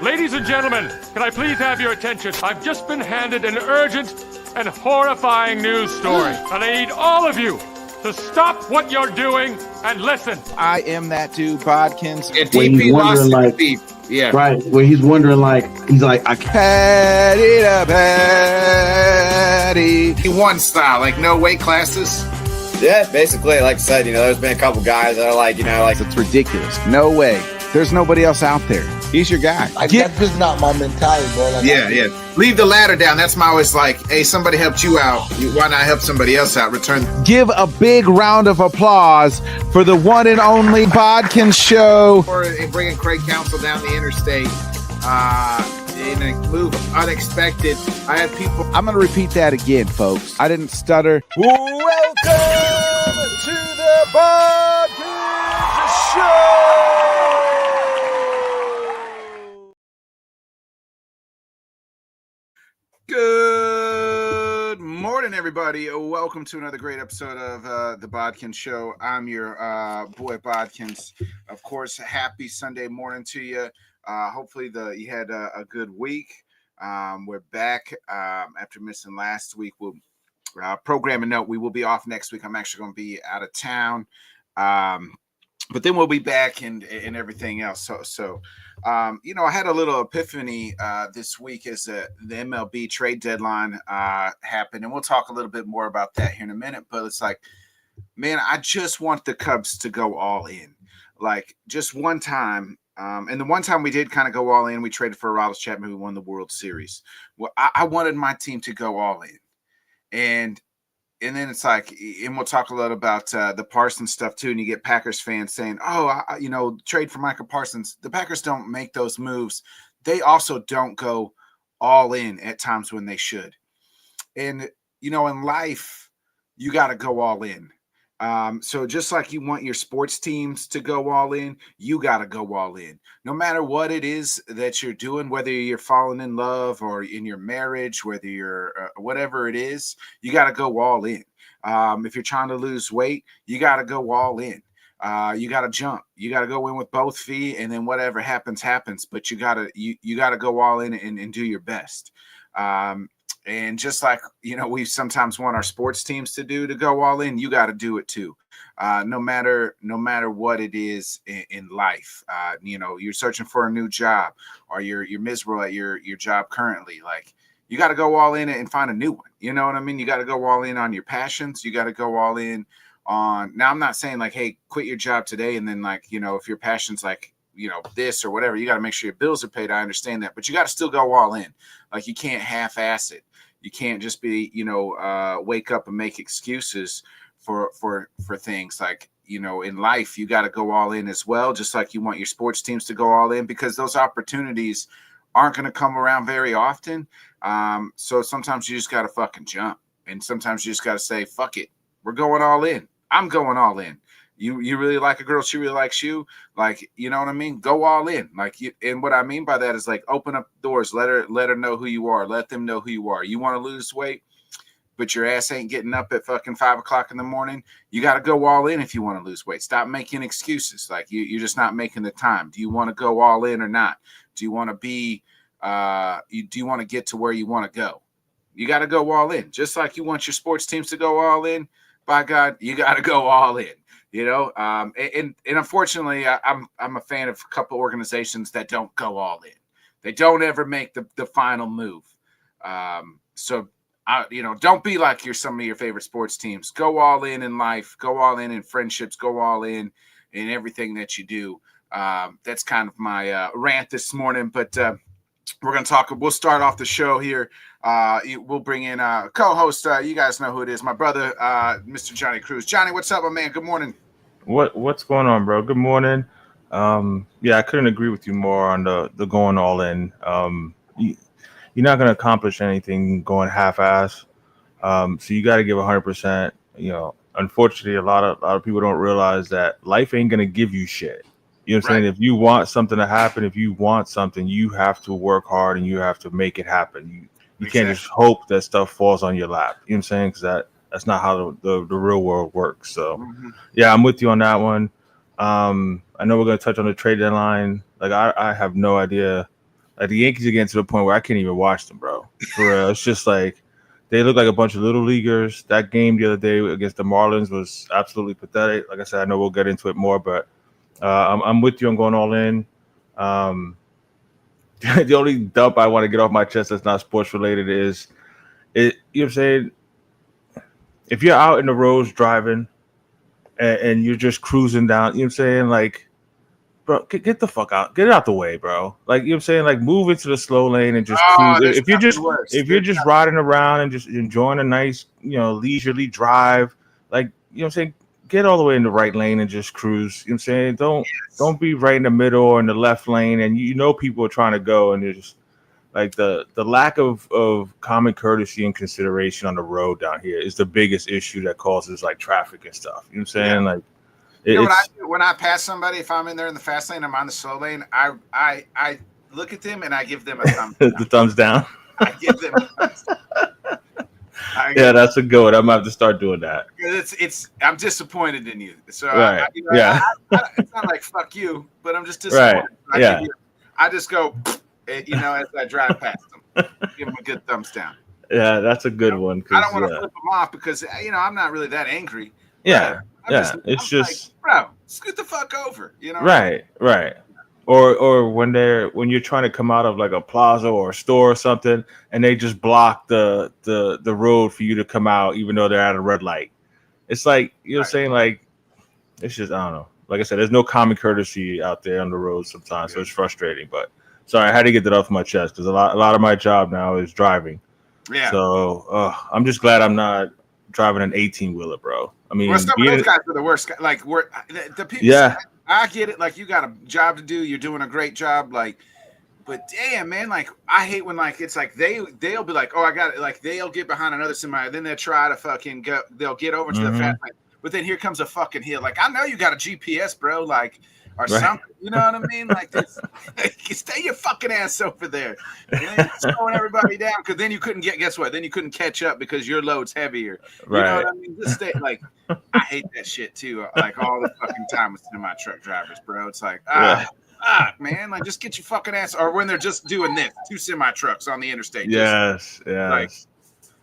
Ladies and gentlemen, can I please have your attention? I've just been handed an urgent and horrifying news story, and I need all of you to stop what you're doing and listen. I am that dude, Bodkins. Yeah, DP lost like, deep. Yeah. Right, where he's wondering he's like, I Patty to patty. He won style, like no weight classes. Yeah, basically, like I said, there's been a couple guys that are like, It's ridiculous. No way. There's nobody else out there. He's your guy. That's just not my mentality, bro. Yeah. Leave the ladder down. That's my always like, hey, somebody helped you out. Why not help somebody else out? Return. Give a big round of applause for the one and only Bodkins Show. Or bringing Craig Counsell down the interstate in a move unexpected. I had people. I'm going to repeat that again, folks. I didn't stutter. Welcome to the Bodkins Show. Good morning, everybody. Welcome to another great episode of the Bodkins Show. I'm your boy Bodkins. Of course, happy Sunday morning to you. Hopefully you had a good week. We're back after missing last week. We'll program a note. We will be off next week. I'm actually going to be out of town. But then we'll be back and everything else. So I had a little epiphany this week as the MLB trade deadline happened, and we'll talk a little bit more about that here in a minute. But it's like, man, I just want the Cubs to go all in, like just one time. And the one time we did kind of go all in, we traded for Aroldis Chapman, who won the World Series. Well, I wanted my team to go all in, and then it's like, and we'll talk a lot about the Parsons stuff too. And you get Packers fans saying, "Oh, trade for Michael Parsons." The Packers don't make those moves. They also don't go all in at times when they should. And in life, you got to go all in. So just like you want your sports teams to go all in, you got to go all in. No matter what it is that you're doing, whether you're falling in love or in your marriage, whether you're whatever it is, you got to go all in. If you're trying to lose weight, you got to go all in. You got to jump. You got to go in with both feet, and then whatever happens. But you got to go all in and do your best. And just like, we sometimes want our sports teams to go all in, you got to do it too. No matter what it is in life, you're searching for a new job or you're miserable at your job currently. Like, you got to go all in and find a new one. You know what I mean? You got to go all in on your passions. You got to go all in on, now I'm not saying like, hey, quit your job today. And then like, if your passion's like, this or whatever, you got to make sure your bills are paid. I understand that, but you got to still go all in. Like, you can't half-ass it. You can't just be, wake up and make excuses for things. Like, in life, you got to go all in as well, just like you want your sports teams to go all in, because those opportunities aren't going to come around very often. So sometimes you just got to fucking jump. And sometimes you just got to say, fuck it. We're going all in. I'm going all in. You really like a girl, she really likes you. Like, you know what I mean? Go all in. Like, and what I mean by that is like, open up doors, let her know who you are, let them know who you are. You want to lose weight, but your ass ain't getting up at fucking 5 o'clock in the morning. You got to go all in if you want to lose weight. Stop making excuses. Like, you're just not making the time. Do you want to go all in or not? Do you want to be? Do you want to get to where you want to go? You got to go all in. Just like you want your sports teams to go all in. By God, you got to go all in. And unfortunately, I'm a fan of a couple organizations that don't go all in. They don't ever make the final move. So don't be like some of your favorite sports teams. Go all in life. Go all in friendships. Go all in everything that you do. That's kind of my rant this morning. But we're going to talk. We'll start off the show here. We'll bring in a co-host. You guys know who it is. My brother, Mr. Johnny Cruz. Johnny, what's up, my man? Good morning. What's going on, bro? Good morning. I couldn't agree with you more on the going all in. You're not going to accomplish anything going half-ass. So you got to give 100%. Unfortunately, a lot of people don't realize that life ain't going to give you shit. You know what I'm saying? If you want something to happen, if you want something, you have to work hard and you have to make it happen. You can't just hope that stuff falls on your lap. You know what I'm saying? Because that's not how the real world works. So, yeah, I'm with you on that one. I know we're going to touch on the trade deadline. Like, I have no idea Like the Yankees are getting to the point where I can't even watch them, bro. For real, it's just like they look like a bunch of little leaguers. That game the other day against the Marlins was absolutely pathetic. Like I said, I know we'll get into it more, but I'm with you on going all in. The only dump I want to get off my chest that's not sports related is it. You know what I'm saying? If you're out in the roads driving and you're just cruising down, you know what I'm saying? Like, bro, get the fuck out. Get it out the way, bro. Like, you know what I'm saying? Like, move into the slow lane and just cruise. If you're just riding around and just enjoying a nice, leisurely drive, like, you know what I'm saying? Get all the way in the right lane and just cruise. You know what I'm saying? Don't be right in the middle or in the left lane. And people are trying to go, and there's just like the lack of common courtesy and consideration on the road down here is the biggest issue that causes like traffic and stuff. You know what I'm saying? Yeah. Like, you know what I do when I pass somebody? If I'm in there in the fast lane, I'm on the slow lane. I look at them and I give them a thumbs down. The thumbs down. I give them a thumbs down. Yeah, that's a good one. I'm gonna have to start doing that. I'm disappointed in you. So right. It's not like fuck you, but I'm just disappointed. Right. I just go, as I drive past them, give them a good thumbs down. Yeah, that's a good one. I don't want to flip them off because I'm not really that angry. Yeah, it's just like, bro, scoot the fuck over. Right. Or when you're trying to come out of like a plaza or a store or something, and they just block the road for you to come out, even though they're at a red light. It's like saying like, it's just I don't know. Like I said, there's no common courtesy out there on the road sometimes, so it's frustrating. But sorry, I had to get that off my chest because a lot of my job now is driving. Yeah. So I'm just glad I'm not driving an 18-wheeler, bro. I mean, some of those guys are the worst. Like the people. Yeah. I get it. Like you got a job to do. You're doing a great job. Like, but damn, man. Like I hate when like it's like they'll be like, oh, I got it. Like they'll get behind another semi, then they'll try to fucking go. They'll get over to the fast lane, but then here comes a fucking hill. Like I know you got a GPS, bro. Like or something. You know what I mean? Like this. Stay your fucking ass over there. And then you're slowing everybody down because then you couldn't guess what? Then you couldn't catch up because your load's heavier. You know what I mean? Just stay like. I hate that shit too. Like all the fucking time with semi truck drivers, bro. It's like man, like just get your fucking ass. Or when they're just doing this, 2 semi trucks on the interstate. Yes. Like,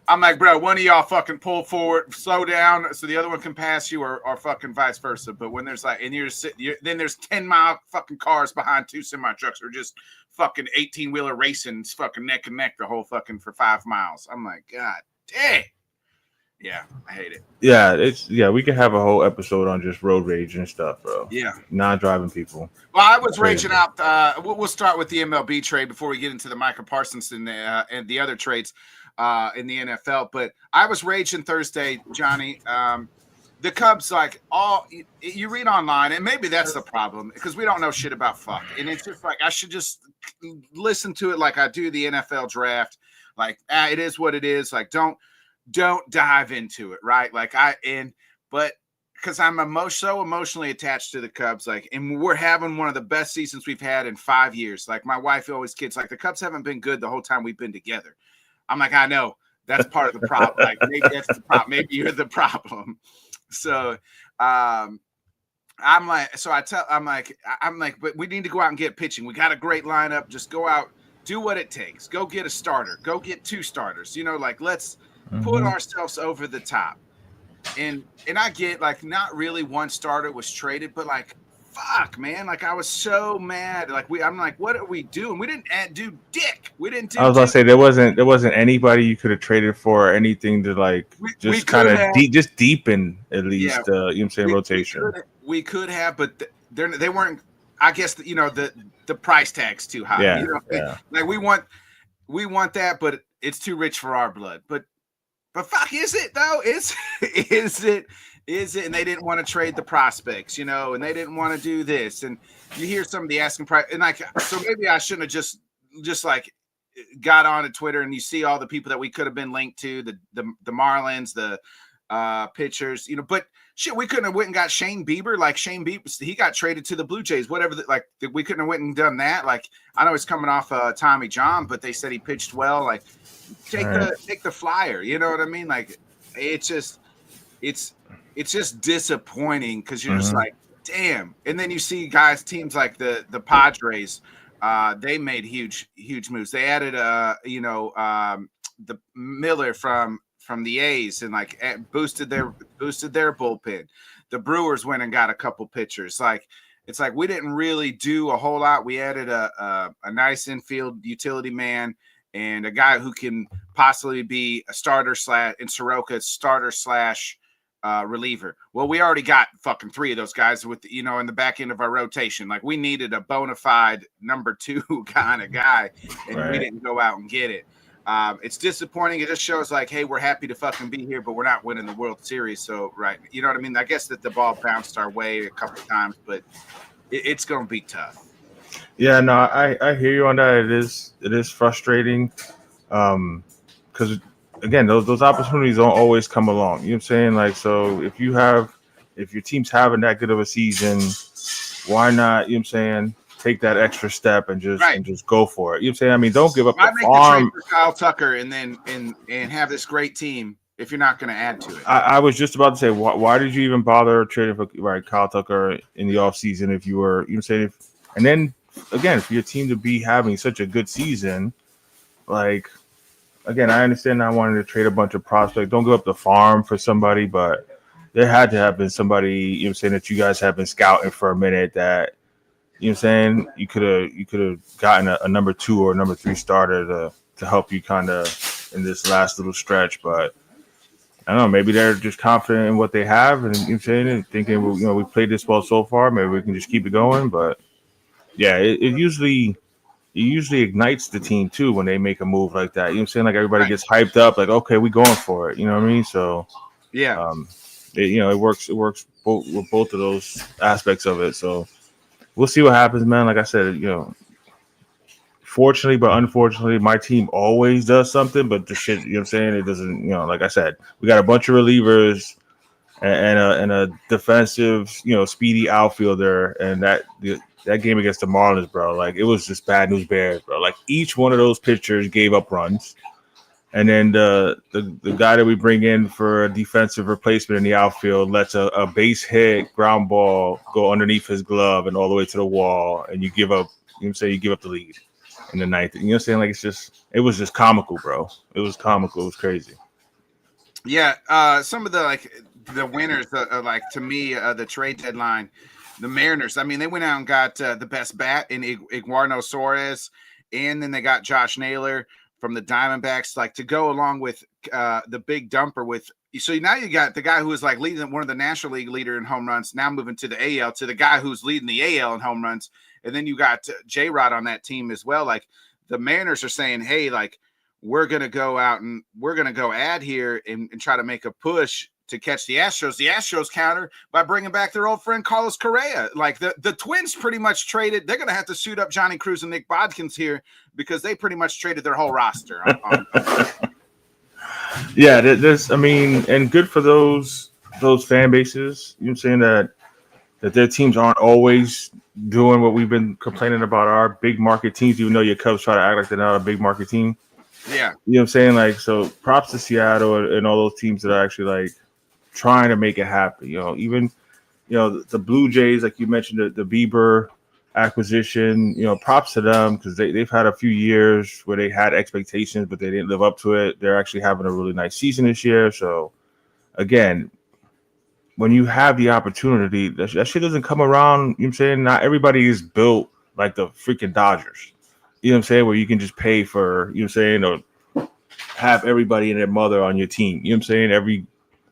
I'm like, bro, one of y'all fucking pull forward, slow down, so the other one can pass you, or fucking vice versa. But when there's like, and then there's 10-mile fucking cars behind 2 semi trucks, or just fucking 18-wheeler racing, fucking neck and neck the whole fucking for 5 miles. I'm like, God dang. Yeah, I hate it. Yeah, we can have a whole episode on just road rage and stuff, bro. Yeah, non-driving people. Well, I was raging out. We'll start with the MLB trade before we get into the Michael Parsons and the other trades in the NFL. But I was raging Thursday, Johnny. The Cubs, like you read online, and maybe that's the problem because we don't know shit about fuck, and it's just like I should just listen to it like I do the NFL draft. Like it is what it is. Like don't dive into it, right? Like but because I'm so emotionally attached to the Cubs, like, and we're having one of the best seasons we've had in 5 years. Like my wife always kids, like the Cubs haven't been good the whole time we've been together. I'm like, I know that's part of the problem. Like maybe that's the problem. Maybe you're the problem. So, I'm like, but we need to go out and get pitching. We got a great lineup. Just go out, do what it takes. Go get a starter. Go get 2 starters. Like let's put ourselves over the top. And I get like not really one starter was traded, but like fuck, man. Like I was so mad. Like I'm like, what are we doing? We didn't do dick. We didn't do. I was gonna say there wasn't anybody you could have traded for or anything to like just kind of just deepen at least. You know what I'm saying, rotation. We could have, but they weren't. I guess the price tag's too high. Yeah. Like we want that, but it's too rich for our blood. But fuck, is it though? Is it? And they didn't want to trade the prospects, and they didn't want to do this. And you hear some of the asking price, and like, so maybe I shouldn't have just like got on to Twitter and you see all the people that we could have been linked to, the Marlins, the pitchers, but shit, we couldn't have went and got Shane Bieber. Like Shane Bieber, he got traded to the Blue Jays, whatever. We couldn't have went and done that. Like I know he's coming off Tommy John, but they said he pitched well. Like take the flyer. You know what I mean? Like it's just disappointing because you're just like, damn. And then you see teams like the Padres, they made huge moves. They added the Miller from the A's and like boosted their bullpen. The Brewers went and got a couple pitchers. Like it's like we didn't really do a whole lot. We added a nice infield utility man and a guy who can possibly be a starter in Soroka, starter / reliever. Well, we already got fucking 3 of those guys with in the back end of our rotation. Like we needed a bona fide number 2 kind of guy, and we didn't go out and get it. It's disappointing. It just shows like, hey, we're happy to fucking be here, but we're not winning the World Series. So, right, you know what I mean? I guess that the ball bounced our way a couple of times, but it's going to be tough. Yeah, no, I hear you on that. It is frustrating, because again, those opportunities don't always come along. You know what I'm saying? Like, so if your team's having that good of a season, why not? You know what I'm saying? Take that extra step and just go for it. You know what I'm saying? I mean, don't give up the farm. For Kyle Tucker and then and have this great team if you're not going to add to it. I was just about to say, why did you even bother trading for Kyle Tucker in the offseason if you were, you know what I'm saying? And then again, for your team to be having such a good season, like, again, I understand not wanting to trade a bunch of prospects. Don't give up the farm for somebody, but there had to have been somebody, you know what I'm saying, that you guys have been scouting for a minute that, you know what I'm saying, you could have gotten a number 2 or number 3 starter to help you kind of in this last little stretch. But I don't know, maybe they're just confident in what they have and, you know what I'm saying, and thinking, well, you know, we played this well so far, maybe we can just keep it going. But yeah, it usually ignites the team too when they make a move like that. You know what I'm saying? Like everybody gets hyped up, like, okay, we going for it. You know what I mean? So yeah, it works with both of those aspects of it. So we'll see what happens, man. Like I said, fortunately, but unfortunately, my team always does something, but the shit, you know what I'm saying? It doesn't, like I said, we got a bunch of relievers and a defensive, speedy outfielder, and that game against the Marlins, bro, like it was just bad news bears, bro. Like each one of those pitchers gave up runs. And then the guy that we bring in for a defensive replacement in the outfield lets a base hit ground ball go underneath his glove and all the way to the wall, and you give up. You know what I'm saying? You give up the lead in the 9th. You know what I'm saying? Like it was just comical, bro. It was comical. It was crazy. Yeah. Some of the winners, to me, the trade deadline, the Mariners. I mean, they went out and got the best bat in Iguarno Suarez, and then they got Josh Naylor from the Diamondbacks, like to go along with the big dumper with. So now you got the guy who is like leading one of the National League leader in home runs, now moving to the AL, to the guy who's leading the AL in home runs. And then you got J-Rod on that team as well. Like the Mariners are saying, hey, like we're going to go out and we're going to go add here and try to make a push to catch the Astros. The Astros counter by bringing back their old friend Carlos Correa. Like the Twins pretty much traded. They're going to have to suit up Johnny Cruz and Nick Bodkins here because they pretty much traded their whole roster. Yeah, and good for those fan bases. You know what I'm saying, that their teams aren't always doing what we've been complaining about our big market teams, even though your Cubs try to act like they're not a big market team. Yeah. You know what I'm saying? Like, so props to Seattle and all those teams that are actually like trying to make it happen. Even the Blue Jays, like you mentioned, the Bieber acquisition, props to them because they've had a few years where they had expectations, but they didn't live up to it. They're actually having a really nice season this year. So again, when you have the opportunity, that shit doesn't come around. You know what I'm saying? Not everybody is built like the freaking Dodgers. You know what I'm saying? Where you can just pay for, you know what I'm saying, or have everybody and their mother on your team. You know what I'm saying? Every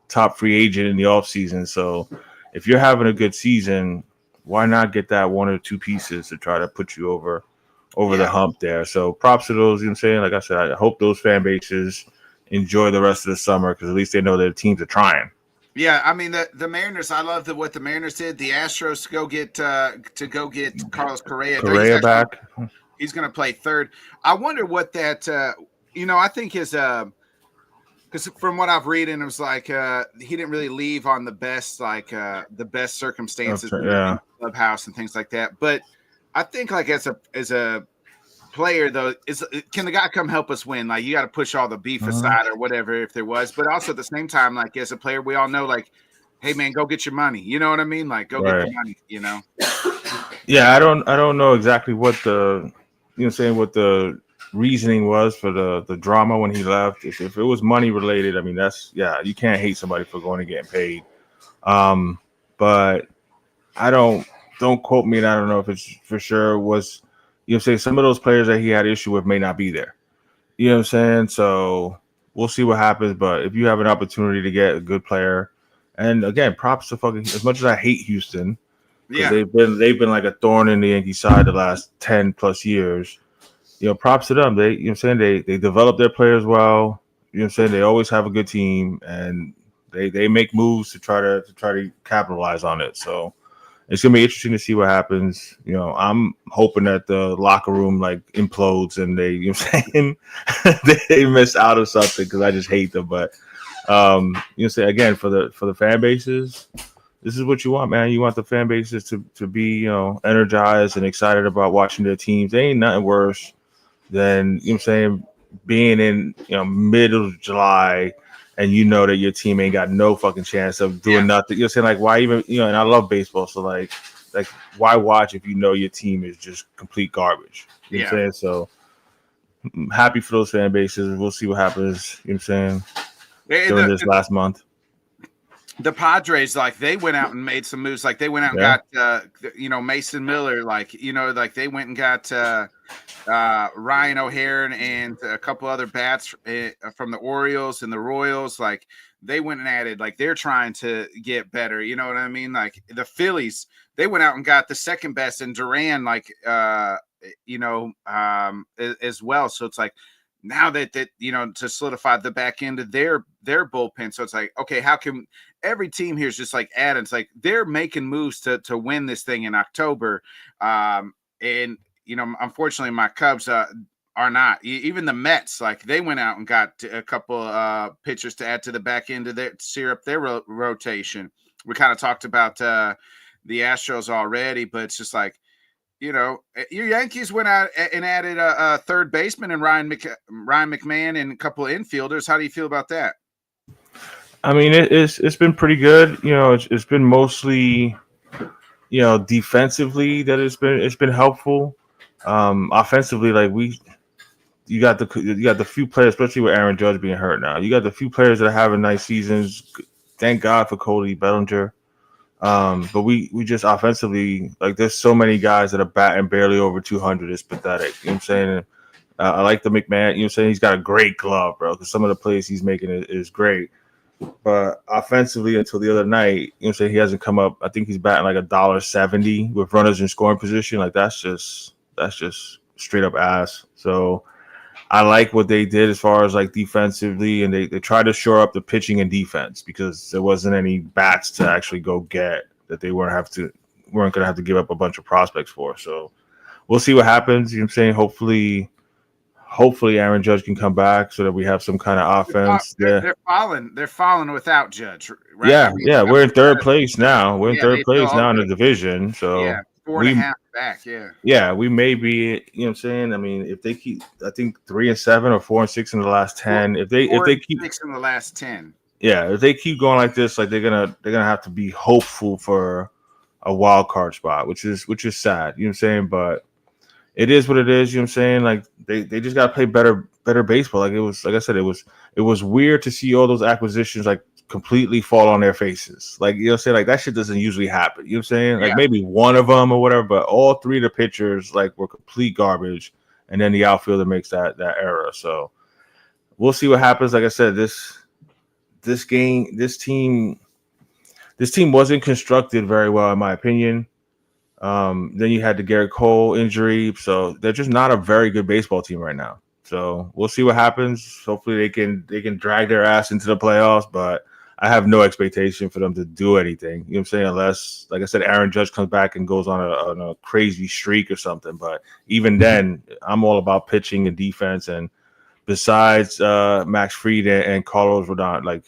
top free agent in the offseason. So if you're having a good season, why not get that 1 or 2 pieces to try to put you over the hump there? So props to those, you know what I'm saying? Like I said, I hope those fan bases enjoy the rest of the summer because at least they know their teams are trying. Yeah, I mean the Mariners. I love what the Mariners did. The Astros to go get Carlos Correa. Back. He's going to play third. I wonder what that. I think his because from what I've read, and it was like he didn't really leave on the best circumstances in the clubhouse and things like that. But I think like as a player though, can the guy come help us win? Like you got to push all the beef aside or whatever if there was, but also at the same time, like as a player, we all know like, hey man, go get your money. You know what I mean? Like go get the money. Yeah, I don't know exactly what the you know, saying what the reasoning was for the drama when he left. If it was money related, I mean, you can't hate somebody for going and getting paid. But I don't quote me, and I don't know if it's for sure was, you know, say some of those players that he had issue with may not be there. You know what I'm saying? So we'll see what happens. But if you have an opportunity to get a good player, and again, props to fucking, as much as I hate Houston, because they've been like a thorn in the Yankee side the last 10 plus years. You know, props to them. They, you know what I'm saying, they develop their players well. You know what I'm saying? They always have a good team, and they make moves to try to capitalize on it. So it's gonna be interesting to see what happens. You know, I'm hoping that the locker room like implodes and they, you know what I'm saying, they miss out of something, because I just hate them. But you know, say again, for the fan bases, this is what you want, man. You want the fan bases to be, you know, energized and excited about watching their teams. There ain't nothing worse than, you know what I'm saying, being in, you know, middle of July and you know that your team ain't got no fucking chance of doing nothing. You know what I'm saying? Like, why even, you know, and I love baseball, so like why watch if you know your team is just complete garbage? You know what I'm saying? So I'm happy for those fan bases. We'll see what happens, you know what I'm saying, during this last month. The Padres, like, they went out and made some moves. Like, they went out and got, you know, Mason Miller. Like, you know, like they went and got Ryan O'Hare and a couple other bats from the Orioles and the Royals. Like, they went and added, like, they're trying to get better. You know what I mean? Like, the Phillies, they went out and got the second best in Duran, like, you know, as well. So it's like, now that you know, to solidify the back end of their bullpen. So it's like, okay, how can every team here is just like adding? It's like they're making moves to win this thing in October. And you know, unfortunately, my Cubs are not. Even the Mets, like, they went out and got a couple pitchers to add to the back end of their syrup their rotation. We kind of talked about the Astros already, but it's just like, you know, your Yankees went out and added a third baseman and Ryan McMahon and a couple of infielders. How do you feel about that? I mean, it's been pretty good. You know, it's been mostly, you know, defensively that it's been helpful. Offensively, like you got the few players, especially with Aaron Judge being hurt now. You got the few players that are having nice seasons. Thank God for Cody Bellinger. But we just offensively, like, there's so many guys that are batting barely over 200. It's pathetic. You know what I'm saying? I like the McMahon. You know what I'm saying? He's got a great glove, bro, because some of the plays he's making is great. But offensively, until the other night, you know what I'm saying, he hasn't come up. I think he's batting like $1.70 with runners in scoring position. Like, that's just straight up ass. So I like what they did as far as like defensively, and they tried to shore up the pitching and defense because there wasn't any bats to actually go get that they weren't going to have to give up a bunch of prospects for. So we'll see what happens. You know what I'm saying? Hopefully Aaron Judge can come back so that we have some kind of offense. They're falling without Judge, right? Yeah. We're in third place now. We're in third place now in the division. So 4.5 back. Yeah, we may be, you know what I'm saying? I mean, if they keep, I think 3-7 or 4-6 in the last 10. If they keep 6 in the last 10. Yeah, if they keep going like this, like they're gonna have to be hopeful for a wild card spot, which is sad, you know what I'm saying? But it is what it is, you know what I'm saying? Like they just gotta play better baseball. Like, it was, like I said, it was weird to see all those acquisitions like completely fall on their faces. Like, you know what I'm saying? Like, that shit doesn't usually happen. You know what I'm saying? Like, maybe one of them or whatever, but all three of the pitchers like were complete garbage, and then the outfielder makes that error. So we'll see what happens. Like I said, this team wasn't constructed very well, in my opinion. Then you had the Garrett Cole injury, so they're just not a very good baseball team right now. So we'll see what happens. Hopefully they can drag their ass into the playoffs, but I have no expectation for them to do anything. You know what I'm saying? Unless, like I said, Aaron Judge comes back and goes on a crazy streak or something. But even then, I'm all about pitching and defense. And besides Max Fried and Carlos Rodon, like,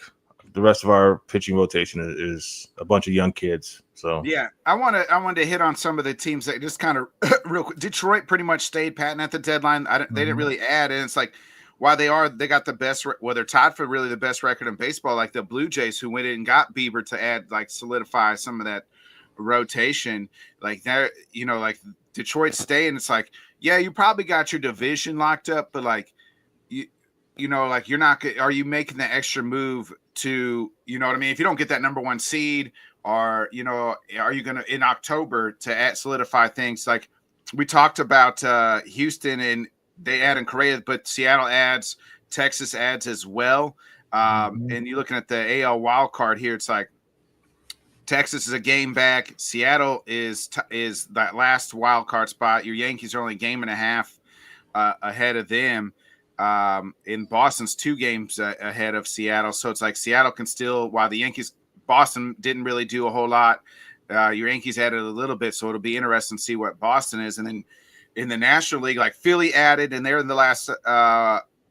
the rest of our pitching rotation is a bunch of young kids. So yeah, I wanted to hit on some of the teams that just kind of real quick. Detroit pretty much stayed patting at the deadline. They didn't really add, and it's like, while they got the best, well, they're tied for really the best record in baseball. Like the Blue Jays, who went in and got Bieber to add, like, solidify some of that rotation. Like, they're, you know, like Detroit stay, and it's like, yeah, you probably got your division locked up, but like you know, like you're not. Are you making the extra move to, you know what I mean? If you don't get that number 1 seed, or you know, are you gonna in October to solidify things? Like we talked about Houston, and they add in Correa, but Seattle adds, Texas adds as well. And you're looking at the AL wild card here. It's like Texas is a game back. Seattle is that last wild card spot. Your Yankees are only a game and a half ahead of them. In Boston's 2 games ahead of Seattle. So it's like Seattle can still, while the Boston didn't really do a whole lot. Your Yankees added a little bit. So it'll be interesting to see what Boston is. And then in the National League, like Philly added, and they're in the last,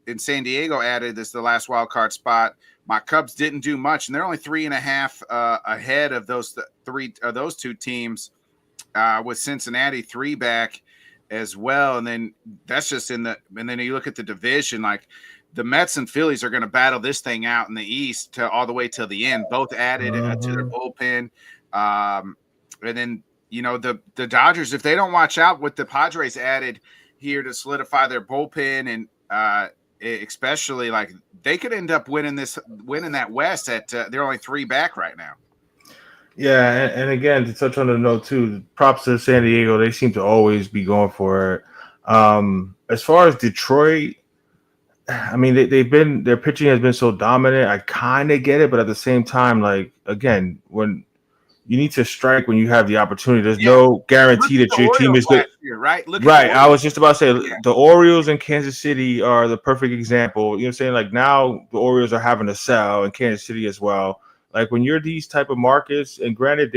in San Diego added, this is the last wild card spot. My Cubs didn't do much, and they're only 3.5 ahead of those those 2 teams, with Cincinnati 3 back as well. And then that's just and then you look at the division, like the Mets and Phillies are going to battle this thing out in the East all the way till the end. Both added to their bullpen. And then, you know, the Dodgers, if they don't watch out, what the Padres added here to solidify their bullpen, and especially like they could end up winning that West at they're only 3 back right now. Yeah, and again, to touch on the note too, props to San Diego. They seem to always be going for it. As far as Detroit, I mean, their pitching has been so dominant. I kind of get it, but at the same time, like again, when you need to strike when you have the opportunity, there's no guarantee that your team is good. Year, right? Right. I was just about to say the Orioles and Kansas City are the perfect example. You know what I'm saying? Like now the Orioles are having to sell, and Kansas City as well. Like when you're these type of markets, and granted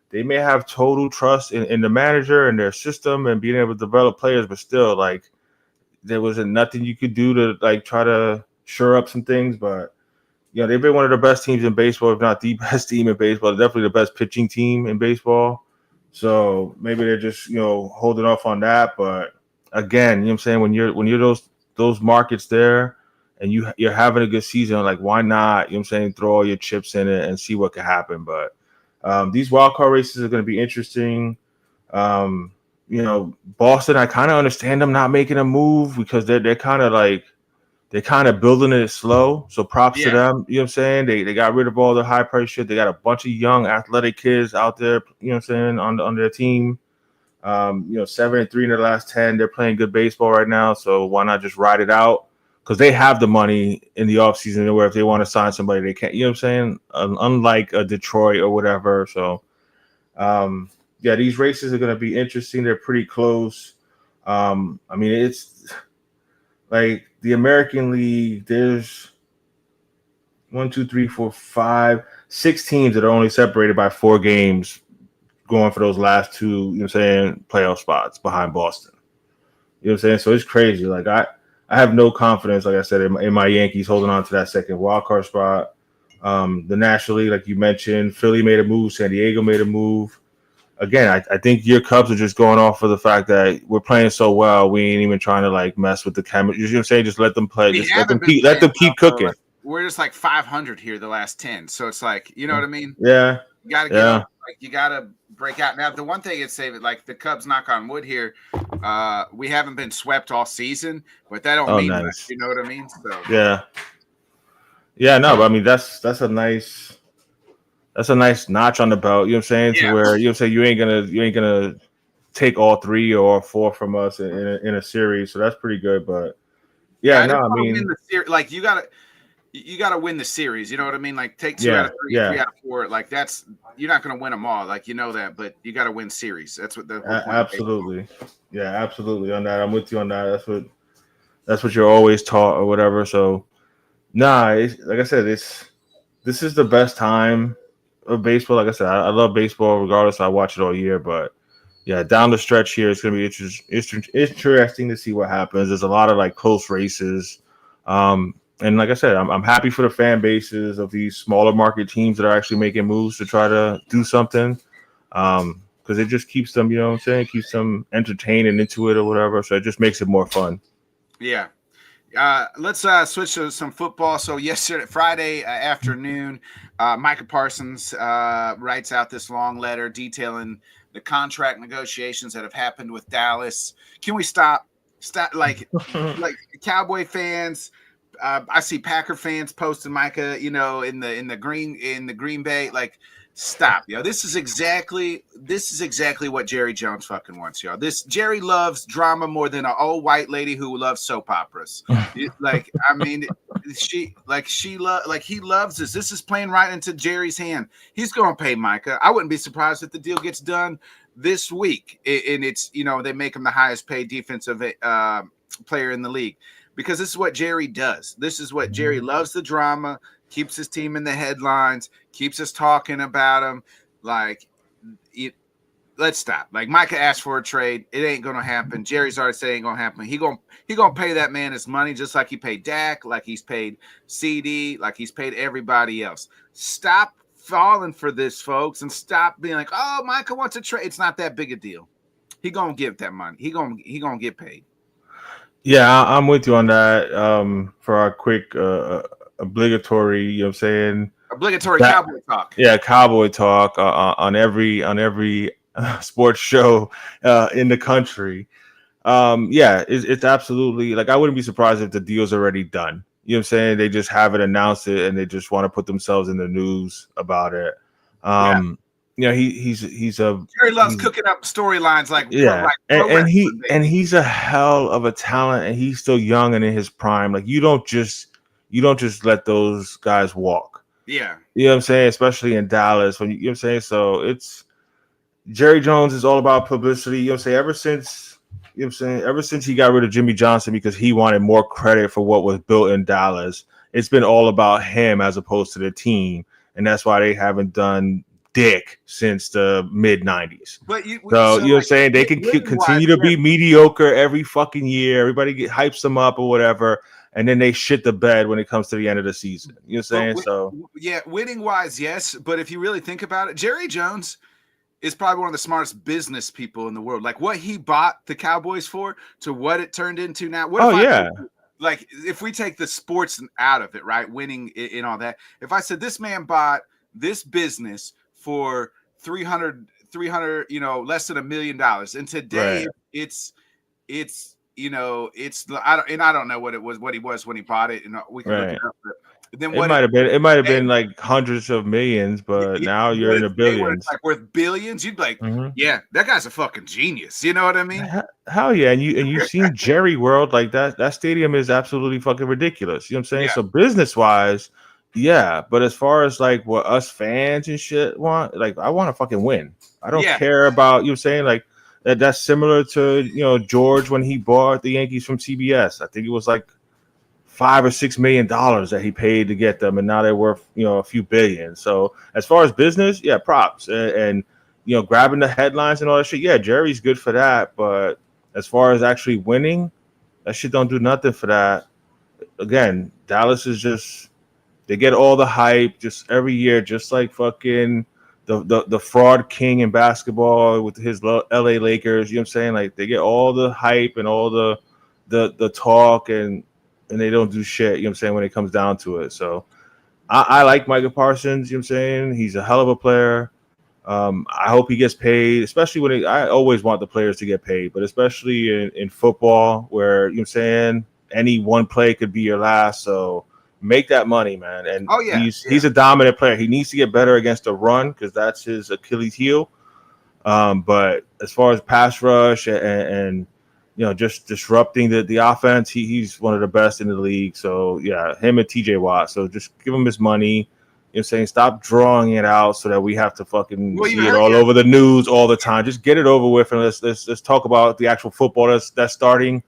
they may have total trust in the manager and their system and being able to develop players, but still, like there wasn't nothing you could do to like try to shore up some things. But you know, they've been one of the best teams in baseball, if not the best team in baseball. They're definitely the best pitching team in baseball. So maybe they're just, you know, holding off on that. But again, you know what I'm saying, when you're those markets there, and you're having a good season, like why not, you know what I'm saying, throw all your chips in it and see what can happen. But these wild card races are going to be interesting. You know, Boston, I kind of understand them not making a move because they're kind of building it slow. So props to them. You know what I'm saying? They got rid of all the high price shit. They got a bunch of young athletic kids out there, you know what I'm saying, on their team. You know, 7-3 in their last 10. They're playing good baseball right now. So why not just ride it out? Because they have the money in the offseason where if they want to sign somebody, they can't. You know what I'm saying? Unlike a Detroit or whatever. So, yeah, these races are going to be interesting. They're pretty close. I mean, it's like the American League. There's 6 teams that are only separated by 4 games going for those last 2, you know what I'm saying, playoff spots behind Boston. You know what I'm saying? So it's crazy. Like I have no confidence, like I said, in my Yankees holding on to that second wild card spot. The National League, like you mentioned, Philly made a move, San Diego made a move. Again, I think your Cubs are just going off of the fact that we're playing so well, we ain't even trying to like mess with the chemistry. You know what I'm saying? Just let them play. Just let them keep cooking. Like, we're just like 500 here the last 10. So it's like, you know what I mean? Yeah. You gotta get up, like you gotta break out. Now the one thing is, say like the Cubs, knock on wood here, we haven't been swept all season, but that don't mean much, you know what I mean? So yeah, no, but I mean that's a nice notch on the belt, you know what I'm saying? To where you know what I'm saying, you ain't gonna take all 3 or 4 from us in a series, so that's pretty good. But I mean, like you gotta win the series, you know what I mean? Like take 2 out of 3, 3 out of 4, like that's, you're not gonna win them all, like you know that, but you gotta win series. That's what the whole point absolutely. Yeah, absolutely on that. I'm with you on that. That's what you're always taught or whatever. So like I said, this is the best time of baseball. Like I said, I love baseball regardless. I watch it all year, but yeah, down the stretch here, it's going to be interesting to see what happens. There's a lot of like close races. And like I said, I'm happy for the fan bases of these smaller market teams that are actually making moves to try to do something. Because it just keeps them, you know what I'm saying, keeps them entertained and into it or whatever. So it just makes it more fun. Yeah. Let's switch to some football. So Friday afternoon, Micah Parsons writes out this long letter detailing the contract negotiations that have happened with Dallas. Can we stop like Cowboy fans? I see Packer fans posting Micah, in the Green Bay. Like, stop, yo. This is exactly what Jerry Jones fucking wants, yo. Jerry loves drama more than an old white lady who loves soap operas. He loves this. This is playing right into Jerry's hand. He's going to pay Micah. I wouldn't be surprised if the deal gets done this week, and it's they make him the highest paid defensive player in the league. Because this is what Jerry does. This is what Jerry loves, the drama, keeps his team in the headlines, keeps us talking about him. Like, let's stop. Like, Micah asked for a trade. It ain't going to happen. Jerry's already said it ain't going to happen. He gonna pay that man his money just like he paid Dak, like he's paid CD, like he's paid everybody else. Stop falling for this, folks, and stop being like, oh, Micah wants a trade. It's not that big a deal. He going to give that money. He gonna get paid. Yeah, I'm with you on that. For our quick obligatory, obligatory Cowboy talk. Yeah, Cowboy talk on every sports show in the country. It's absolutely, like, I wouldn't be surprised if the deal's already done. You know what I'm saying? They just haven't announced it and they just want to put themselves in the news about it. Jerry loves cooking up storylines and he's a hell of a talent, and he's still young and in his prime. Like, you don't just let those guys walk. Yeah. You know what I'm saying? Especially in Dallas, you know what I'm saying? So it's Jerry Jones is all about publicity. You know what I'm saying? Ever since he got rid of Jimmy Johnson because he wanted more credit for what was built in Dallas, it's been all about him as opposed to the team. And that's why they haven't done dick since the mid 90s. But you know what I'm saying? They can continue to be mediocre every fucking year. Everybody hypes them up or whatever, and then they shit the bed when it comes to the end of the season. You know what I'm saying? Winning wise, yes. But if you really think about it, Jerry Jones is probably one of the smartest business people in the world. Like, what he bought the Cowboys for to what it turned into now. If we take the sports out of it, right? Winning in all that. If I said this man bought this business for 300, less than $1 million. And today it's I don't know what he was when he bought it. And we can look it up. But then it might have been like hundreds of millions, but now you're in the billions. It's like worth billions. You'd be like, yeah, that guy's a fucking genius. You know what I mean? Hell yeah. And you've seen Jerry World, like that stadium is absolutely fucking ridiculous. You know what I'm saying? Yeah. So business wise, yeah, but as far as like what us fans and shit want, like, I want to fucking win. I don't care about, you know what I'm saying? Like, that's similar to, George when he bought the Yankees from CBS. I think it was like $5 or $6 million that he paid to get them, and now they're worth, a few billion. So as far as business, yeah, props. And grabbing the headlines and all that shit, yeah, Jerry's good for that. But as far as actually winning, that shit don't do nothing for that. Again, Dallas is just, they get all the hype just every year, just like fucking the fraud king in basketball with his LA Lakers. You know what I'm saying? Like, they get all the hype and all the talk, and they don't do shit. You know what I'm saying? When it comes down to it. So I like Micah Parsons. You know what I'm saying? He's a hell of a player. I hope he gets paid, especially when I always want the players to get paid, but especially in football where, you know what I'm saying, any one play could be your last. So make that money, man. And he's a dominant player. He needs to get better against the run because that's his Achilles heel. But as far as pass rush and just disrupting the offense, he's one of the best in the league. So yeah, him and TJ Watt. So just give him his money. You know what I'm saying? Stop drawing it out so that we have to fucking see it all over the news all the time. Just get it over with, and let's talk about the actual football that's starting.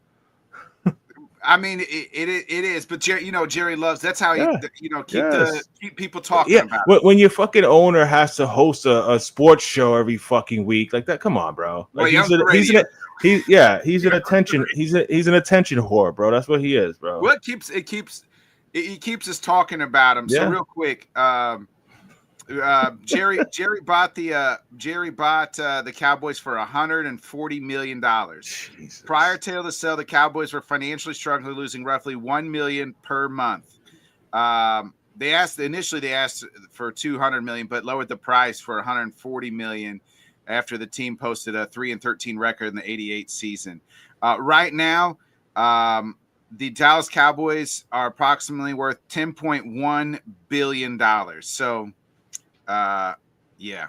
I mean, it is, but Jerry loves. That's how keep people talking about it. When your fucking owner has to host a sports show every fucking week, like that. Come on, bro. Like, he's an attention. He's an attention whore, bro. That's what he is, bro. Well, it keeps us talking about him. So real quick, Jerry bought the Cowboys for $140 million. Jesus. Prior to the sale, the Cowboys were financially struggling, losing roughly $1 million per month. They asked for $200 million, but lowered the price for $140 million. after the team posted a 3-13 record in the '88 season. Right now, the Dallas Cowboys are approximately worth $10.1 billion. So, yeah.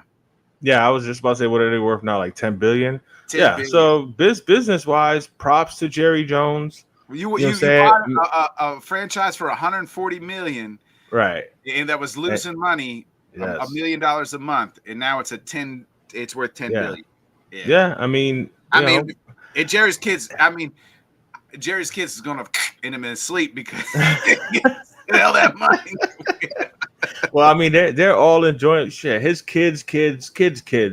Yeah, I was just about to say, what are they worth now? Like 10 billion? 10 Yeah. billion. So business wise, props to Jerry Jones. You know what I'm you saying? bought a franchise for $140 million, Right. and that was losing money, Yes. $1 million a month, and now it's it's worth 10 billion. Yeah. I mean, and Jerry's kids is gonna end him in his sleep because all that money. well, I mean, they're all enjoying shit. His kids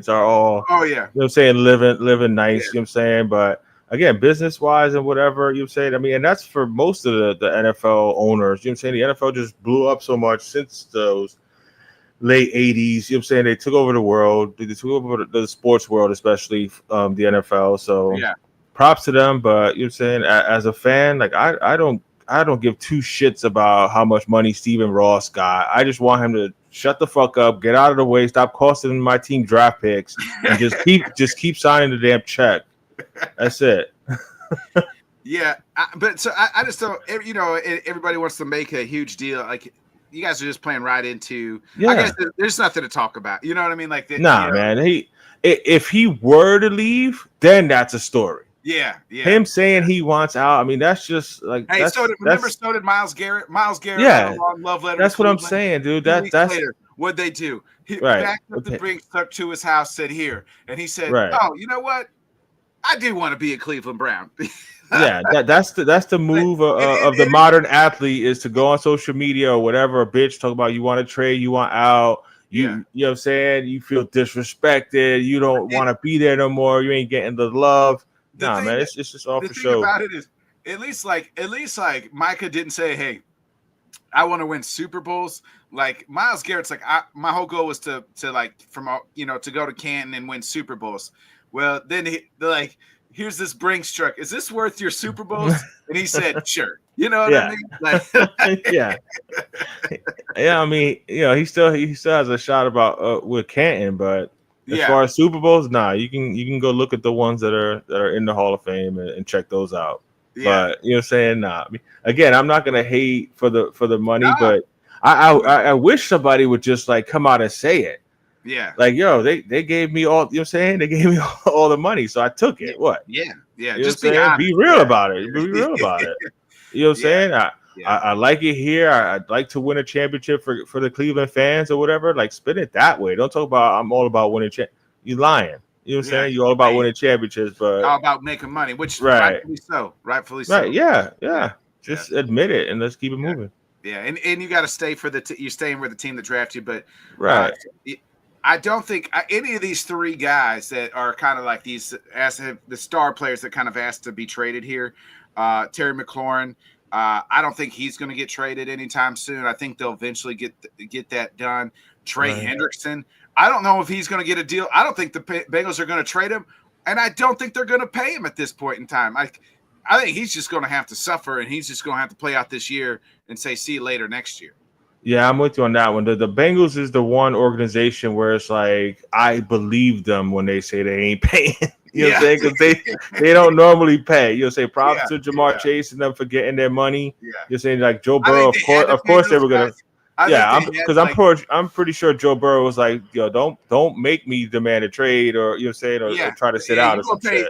are all, Oh yeah. you know what I'm saying, living nice, Yeah. you know what I'm saying? But again, business wise and whatever, you know what I'm saying? I mean, and that's for most of the NFL owners, you know what I'm saying? The NFL just blew up so much since those late 80s, you know what I'm saying? They took over the world, they took over the sports world, especially the NFL. So Yeah. props to them, but you know what I'm saying, as a fan, like I don't give two shits about how much money Stephen Ross got. I just want him to shut the fuck up, get out of the way, stop costing my team draft picks, and just keep signing the damn check. That's it. Yeah, but so I just don't. Everybody wants to make a huge deal. Like you guys are just playing right into. Yeah. I guess there's nothing to talk about. You know what I mean? Like man. If he were to leave, then that's a story. Yeah. Him saying he wants out. I mean, that's just like. Hey, so did Myles Garrett. Myles Garrett. Yeah, love letter. That's what I'm saying, dude. That's later, what'd they do? He right. backed up the brink, stuck to his house, said here, and he said, right. "Oh, you know what? I do want to be a Cleveland Brown." Yeah, that's the move of the modern athlete, is to go on social media or whatever, a bitch talk about you want to trade, you want out. You know what I'm saying? You feel disrespected. You don't want to be there no more. You ain't getting the love. Man, it's just all for show. The thing about it is, at least like Micah didn't say, "Hey, I want to win Super Bowls." Like Myles Garrett's like, my whole goal was to like to go to Canton and win Super Bowls. Well, then they're like, here's this Brinks truck. Is this worth your Super Bowls? And he said, sure. You know what I mean? Like, yeah. I mean, he still has a shot about with Canton, but as far as Super Bowls, you can go look at the ones that are in the Hall of Fame and check those out. Yeah. But you know what I'm saying? Nah. Again, I'm not gonna hate for the money, but I wish somebody would just like come out and say it. Yeah. Like, they gave me all, you know what I'm saying? They gave me all the money, so I took it. What? Yeah. Yeah. You just be real about it. Be real about it. You know what I'm saying? I like it here. I'd like to win a championship for the Cleveland fans or whatever. Like, spin it that way. Don't talk about I'm all about winning. You lying. You know what I'm saying? You're all about winning championships, but all about making money, which rightfully so. Rightfully so. Right. Yeah. Just admit it and let's keep it moving. Yeah, and you got to stay for you're staying with the team that drafted you, but right. I don't think any of these three guys that are kind of like the star players that kind of asked to be traded here. Terry McLaurin, I don't think he's going to get traded anytime soon. I think they'll eventually get that done. Trey Hendrickson, I don't know if he's going to get a deal. I don't think the Bengals are going to trade him, and I don't think they're going to pay him at this point in time. I think he's just going to have to suffer, and he's just going to have to play out this year and say, see you later next year. Yeah, I'm with you on that one. The Bengals is the one organization where it's like, I believe them when they say they ain't paying. You know what I'm saying? Because they don't normally pay. You'll say props to Jamar Chase and them for getting their money. Yeah. You're saying like Joe Burrow, of course they were going to. I'm pretty sure Joe Burrow was like, don't make me demand a trade or or try to sit out or something.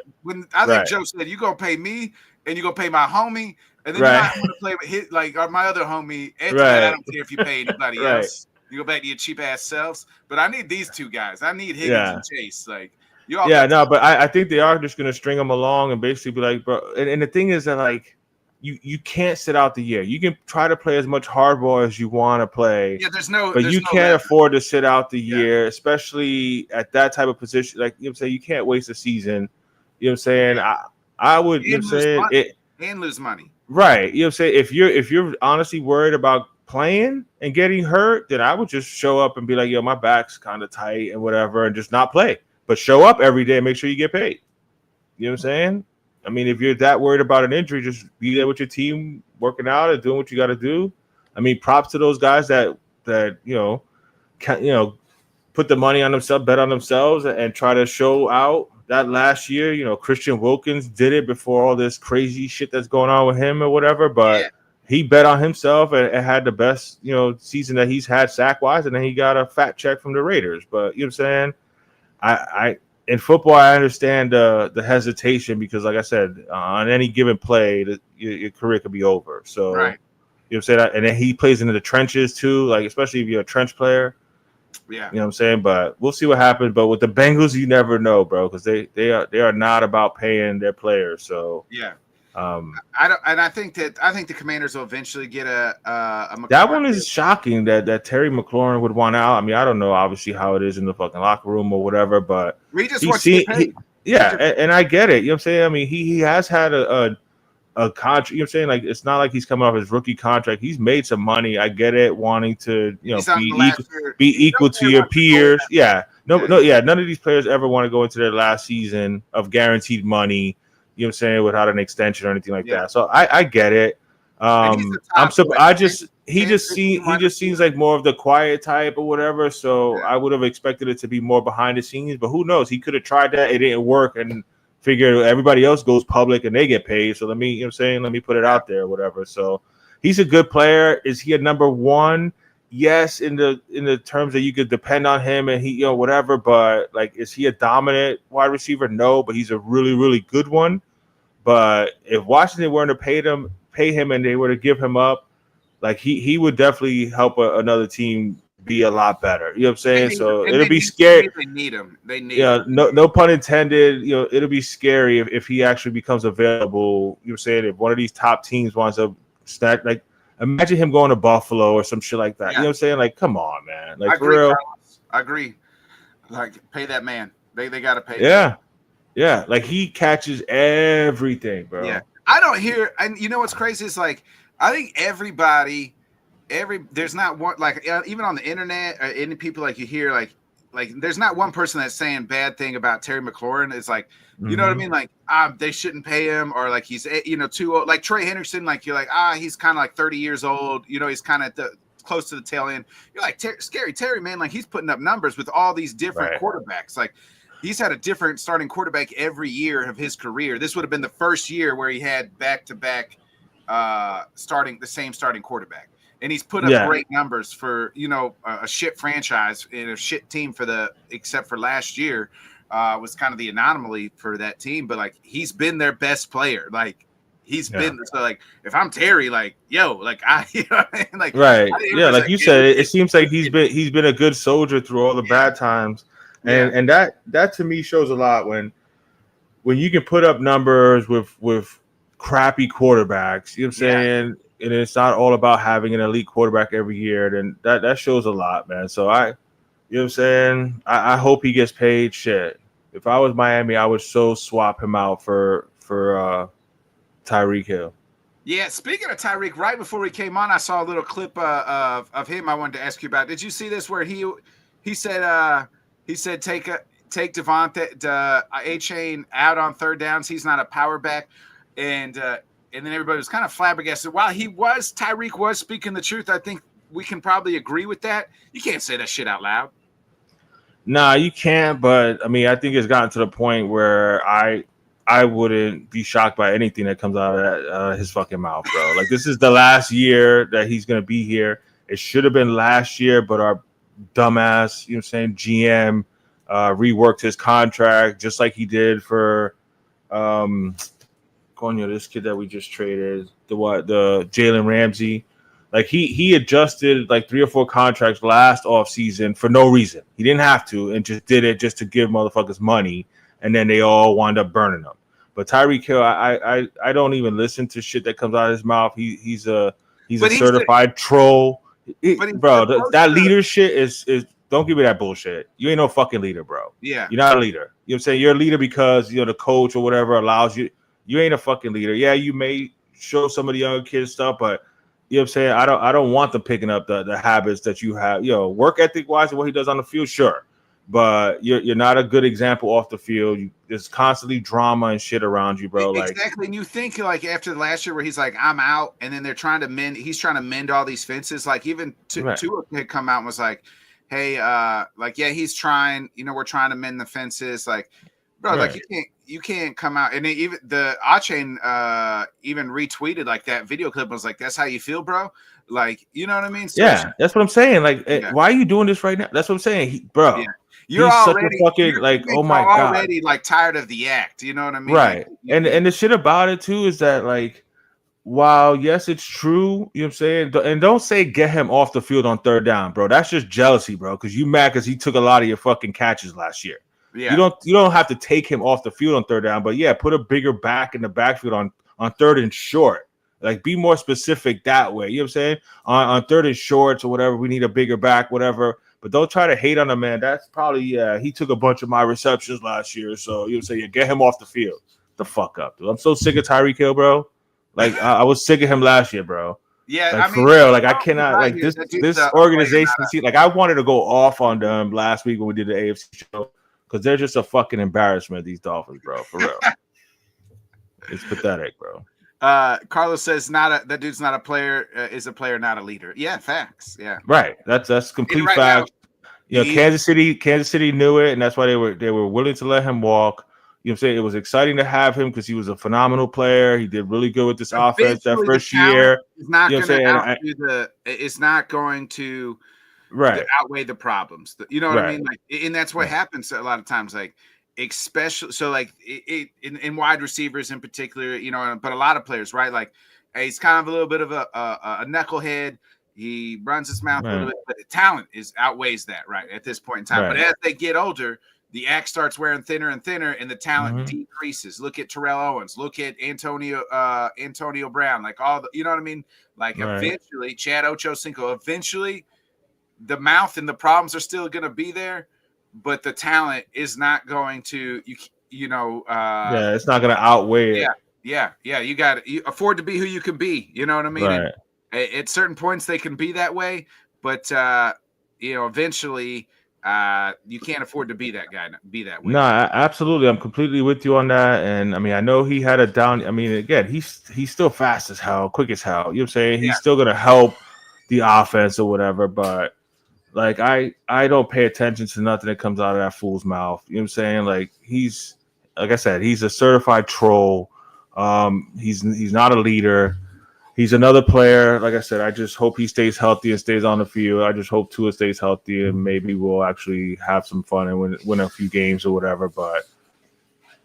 I think Joe said, you're gonna pay me and you're gonna pay my homie, and then you're not gonna play with my other homie. I don't care if you pay anybody else. You go back to your cheap ass selves. But I need these two guys. I need Higgins and Chase. Like but I think they are just gonna string them along and basically be like, bro. And the thing is that like. You can't sit out the year. You can try to play as much hardball as you want to play. Yeah, but you can't afford to sit out the year, especially at that type of position. Like you know what I'm saying, you can't waste a season. You know what I'm saying? I would and lose money. Right. You know what I'm saying? If you're honestly worried about playing and getting hurt, then I would just show up and be like, my back's kind of tight and whatever, and just not play. But show up every day and make sure you get paid. You know what I'm saying? I mean, if you're that worried about an injury, just be there with your team, working out and doing what you got to do. I mean, props to those guys that put the money on themselves, bet on themselves, and try to show out. That last year, Christian Wilkins did it before all this crazy shit that's going on with him or whatever. But he bet on himself and had the best, season that he's had sack-wise, and then he got a fat check from the Raiders. But you know what I'm saying? I in football, I understand the hesitation because, like I said, on any given play, your career could be over. So, right. You know what I'm saying? And then he plays into the trenches too, like especially if you're a trench player. Yeah. You know what I'm saying? But we'll see what happens. But with the Bengals, you never know, bro, because they are not about paying their players. So yeah. I think the Commanders will eventually get a that one is shocking that Terry McLaurin would want out. I mean, I don't know obviously how it is in the fucking locker room or whatever, but we just want to get paid. And I get it. You know what I'm saying? I mean, he has had a contract. You know what I'm saying? Like, it's not like he's coming off his rookie contract. He's made some money. I get it, wanting to be equal to your peers. Yeah. None of these players ever want to go into their last season of guaranteed money. You know what I'm saying, without an extension or anything like that. So I get it. He just seems like more of the quiet type or whatever. So I would have expected it to be more behind the scenes, but who knows? He could have tried that. It didn't work and figured everybody else goes public and they get paid. So let me put it out there or whatever. So he's a good player. Is he a number one? Yes, in the terms that you could depend on him and he, whatever, but like, is he a dominant wide receiver? No, but he's a really, really good one. But if Washington were to pay him and they were to give him up, like he would definitely help another team be a lot better. You know what I'm saying? So it'll be scary. They need him. Him. No pun intended. It'll be scary if he actually becomes available. You know what I'm saying? If one of these top teams wants to stack, like, imagine him going to Buffalo or some shit like that. Yeah. You know what I'm saying? Like, come on, man. Like, for real. I agree. Like, pay that man. They got to pay. Yeah. Yeah. Like, he catches everything, bro. Yeah. I don't hear, and you know what's crazy is, like, I think there's not one, like, even on the internet, any people, like, you hear, like there's not one person that's saying bad thing about Terry McLaurin. It's like, you know what I mean? Like, they shouldn't pay him, or like he's, too old. Like Trey Hendrickson, like, you're like, he's kind of like 30 years old. He's kind of close to the tail end. You're like, scary Terry, man. Like, he's putting up numbers with all these different quarterbacks. Like, he's had a different starting quarterback every year of his career. This would have been the first year where he had back-to-back starting quarterback. And he's put up great numbers for, a shit franchise and a shit team except for last year was kind of the anomaly for that team. But, like, he's been their best player. Like, he's been, so, like, if I'm Terry, like, like, you know what I mean? Like, right. Yeah. Like you said, it seems like he's been a good soldier through all the bad times. And that to me shows a lot when you can put up numbers with crappy quarterbacks, you know what I'm saying? And it's not all about having an elite quarterback every year, then that shows a lot, man. So you know what I'm saying? I hope he gets paid. Shit. If I was Miami, I would so swap him out for Tyreek Hill. Yeah, speaking of Tyreek, right before we came on, I saw a little clip of him I wanted to ask you about. Did you see this where he said take Devontae A-Chain out on third downs. He's not a power back. And then everybody was kind of flabbergasted. While Tyreek was speaking the truth, I think we can probably agree with that. You can't say that shit out loud. Nah, you can't. But I mean, I think it's gotten to the point where I wouldn't be shocked by anything that comes out of his fucking mouth, bro. Like, this is the last year that he's gonna be here. It should have been last year, but our dumbass, you know what I'm saying, GM reworked his contract just like he did for this kid that we just traded, the Jalen Ramsey. Like, he adjusted like 3 or 4 contracts last offseason for no reason. He didn't have to, and just did it just to give motherfuckers money, and then they all wound up burning them. But Tyreek Hill, I don't even listen to shit that comes out of his mouth. He's a certified troll. That leader shit is don't give me that bullshit. You ain't no fucking leader, bro. Yeah. You're not a leader. You know what I'm saying? You're a leader because the coach or whatever allows you. You ain't a fucking leader. Yeah, you may show some of the younger kids stuff, but you know what I'm saying? I don't want them picking up the habits that you have. Work ethic wise and what he does on the field, sure. But you're not a good example off the field. There's constantly drama and shit around you, bro. Exactly. And you think, like, after last year where he's like, I'm out, and then he's trying to mend all these fences. Like, even Tua had come out and was like, hey, like, yeah, he's trying, we're trying to mend the fences. Like, bro, like you can't come out. And even the Achain even retweeted like that video clip was like, that's how you feel, bro. Like, you know what I mean? So that's what I'm saying. Like, why are you doing this right now? That's what I'm saying, bro. Yeah. You're he's already such a fucking like, oh my god, already like tired of the act. You know what I mean? Right. Like, and the shit about it too is that like, while yes, it's true, you know what I'm saying, and don't say get him off the field on third down, bro. That's just jealousy, bro. Because you mad because he took a lot of your fucking catches last year. Yeah. You don't have to take him off the field on third down, but yeah, put a bigger back in the backfield on third and short. Like, be more specific that way. You know what I'm saying? On third and shorts or whatever, we need a bigger back, whatever. But don't try to hate on him, man. That's probably, he took a bunch of my receptions last year. So you know what I'm saying? Get him off the field. The fuck up, dude. I'm so sick of Tyreek Hill, bro. Like, I was sick of him last year, bro. Yeah, like, for real. Like, I cannot, like, this organization, like, I wanted to go off on them last week when we did the AFC show because they're just a fucking embarrassment, these Dolphins, bro. For real. It's pathetic, bro. Carlos says that dude's not a player, is a player, not a leader. Yeah, facts. Yeah. Right. That's complete right fact. Now, Kansas City knew it, and that's why they were willing to let him walk. You know what I'm saying? It was exciting to have him because he was a phenomenal player. He did really good with this offense that first year. It's not going to outweigh the problems. You know what I mean? Like, and that's what happens a lot of times. Like, especially so, like in wide receivers in particular, but a lot of players, right? Like, he's kind of a little bit of a knucklehead. He runs his mouth a little bit, but the talent outweighs that, right? At this point in time, but as they get older, the axe starts wearing thinner and thinner, and the talent decreases. Look at Terrell Owens. Look at Antonio Brown. Like, all the, you know what I mean? Like, eventually, Chad Ochocinco. Eventually, the mouth and the problems are still going to be there, but the talent is not going to. It's not going to outweigh it. Yeah. You got to afford to be who you can be. You know what I mean? Right. And at certain points, they can be that way, but eventually. You can't afford to be that guy, be that way. No, absolutely. I'm completely with you on that. And I mean, I know he had a down. I mean, again, he's still fast as hell, quick as hell. You know what I'm saying? He's still gonna help the offense or whatever. But like, I don't pay attention to nothing that comes out of that fool's mouth. You know what I'm saying? Like, like I said, he's a certified troll. He's not a leader. He's another player. Like I said, I just hope he stays healthy and stays on the field. I just hope Tua stays healthy and maybe we'll actually have some fun and win a few games or whatever. But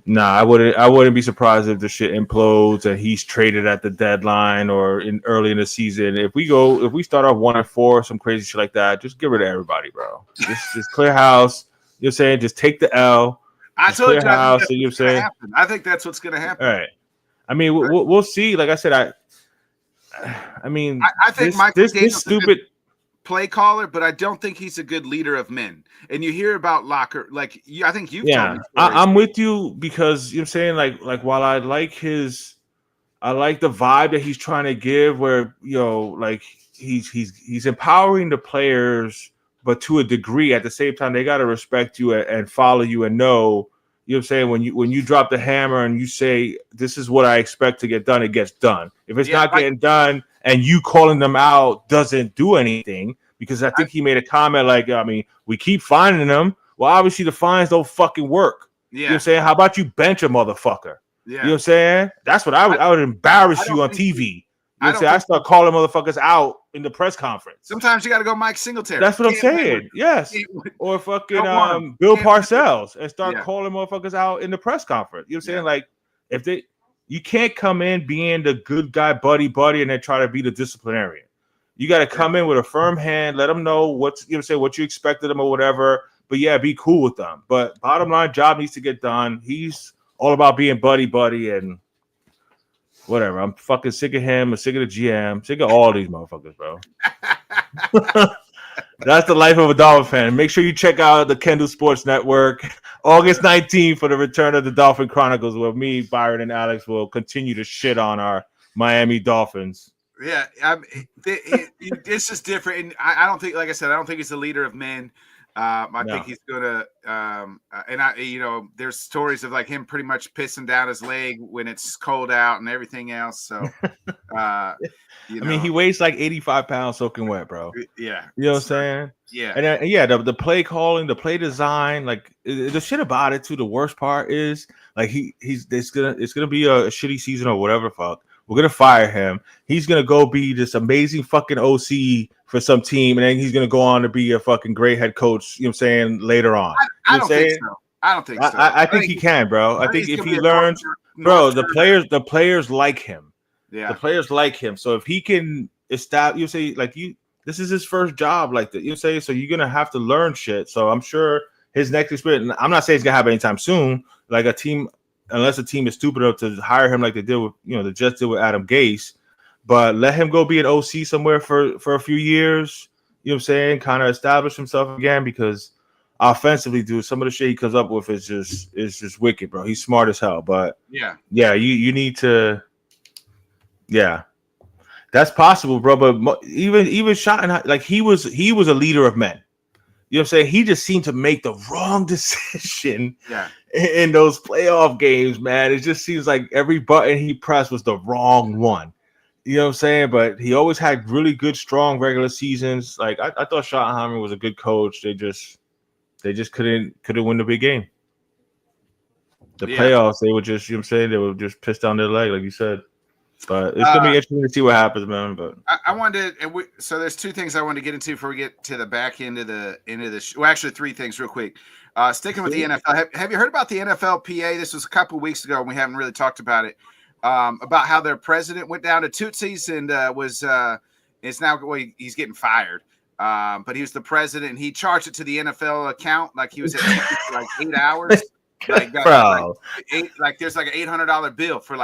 I wouldn't be surprised if the shit implodes and he's traded at the deadline or early in the season. If we start off 1-4, some crazy shit like that, just get rid of everybody, bro. Just clear house. You know what I'm saying? Just take the L. I told you, house. You know what I'm saying? I think that's what's going to happen. All right. I mean, we'll see. Like I said, I think this stupid play caller, but I don't think he's a good leader of men. And you hear about Locker, like I think you've told me. I'm with you because you know what I'm saying, like while I like the vibe that he's trying to give, where like he's empowering the players, but to a degree. At the same time, they got to respect you and follow you and know. You know what I'm saying? When you drop the hammer and you say, this is what I expect to get done, it gets done. If it's not getting done and you calling them out doesn't do anything, because I think he made a comment like, we keep finding them. Well, obviously the fines don't fucking work. Yeah. You know what I'm saying? How about you bench a motherfucker? Yeah. You know what I'm saying? That's what I would embarrass you on TV. You know what I'm saying? I start calling motherfuckers out in the press conference. Sometimes you got to go Mike Singletary. That's what I'm saying. Yes. Or fucking Bill Parcells and start calling motherfuckers out in the press conference. You know what I'm saying? Like, you can't come in being the good guy, buddy, and then try to be the disciplinarian. You got to come in with a firm hand, let them know what you expected them or whatever. But yeah, be cool with them. But bottom line, job needs to get done. He's all about being buddy, and whatever. I'm fucking sick of him. I'm sick of the GM. Sick of all these motherfuckers, bro. That's the life of a Dolphin fan. Make sure you check out the Kendall Sports Network August 19th for the return of the Dolphin Chronicles, where me, Byron, and Alex will continue to shit on our Miami Dolphins. Yeah, this is different. And I don't think, like I said, I don't think he's a leader of men. I think he's gonna, there's stories of like him pretty much pissing down his leg when it's cold out and everything else. So, You I mean, know, he weighs like 85 pounds soaking wet, bro. yeah, You know what I'm saying? yeah, And then, yeah, the play calling, the play design, like the shit about it too. The worst part is like it's gonna be a shitty season or whatever. Fuck, we're gonna fire him. He's gonna go be this amazing fucking OC for some team, and then he's gonna go on to be a fucking great head coach. You know what I'm saying? Later on, I don't think so. I don't think so. I think he can, bro. I think he's if gonna he be a learns, North bro, Turner. the players like him. Yeah, The players like him. So if he can establish, you say like this is his first job like that. You say so you're gonna have to learn shit. So I'm sure his next experience. I'm not saying it's gonna happen anytime soon. Like a team, unless a team is stupid enough to hire him, like they did with the Jets did with Adam Gase. But let him go be an OC somewhere for a few years. You know what I'm saying? Kind of establish himself again because offensively, dude, some of the shit he comes up with is just wicked, bro. He's smart as hell. But yeah, you need to. Yeah, that's possible, bro. But even Shotton, like he was a leader of men. You know what I'm saying? He just seemed to make the wrong decision in those playoff games, man. It just seems like every button he pressed was the wrong one. You know what I'm saying? But he always had really good, strong regular seasons. Like I thought Schottenheimer was a good coach. They just couldn't win the big game. The playoffs, they were just, you know what I'm saying? They were just pissed down their leg, like you said. But it's gonna be interesting to see what happens, man. But I wanted, so there's two things I wanted to get into before we get to the back end of the well, actually three things real quick. Sticking with the NFL, have you heard about the NFLPA? This was a couple of weeks ago, and we haven't really talked about it. About how their president went down to Tootsie's and it's now he's getting fired. But he was the president, and he charged it to the NFL account like he was at like 8 hours. Like, bro, there's like an $800 bill for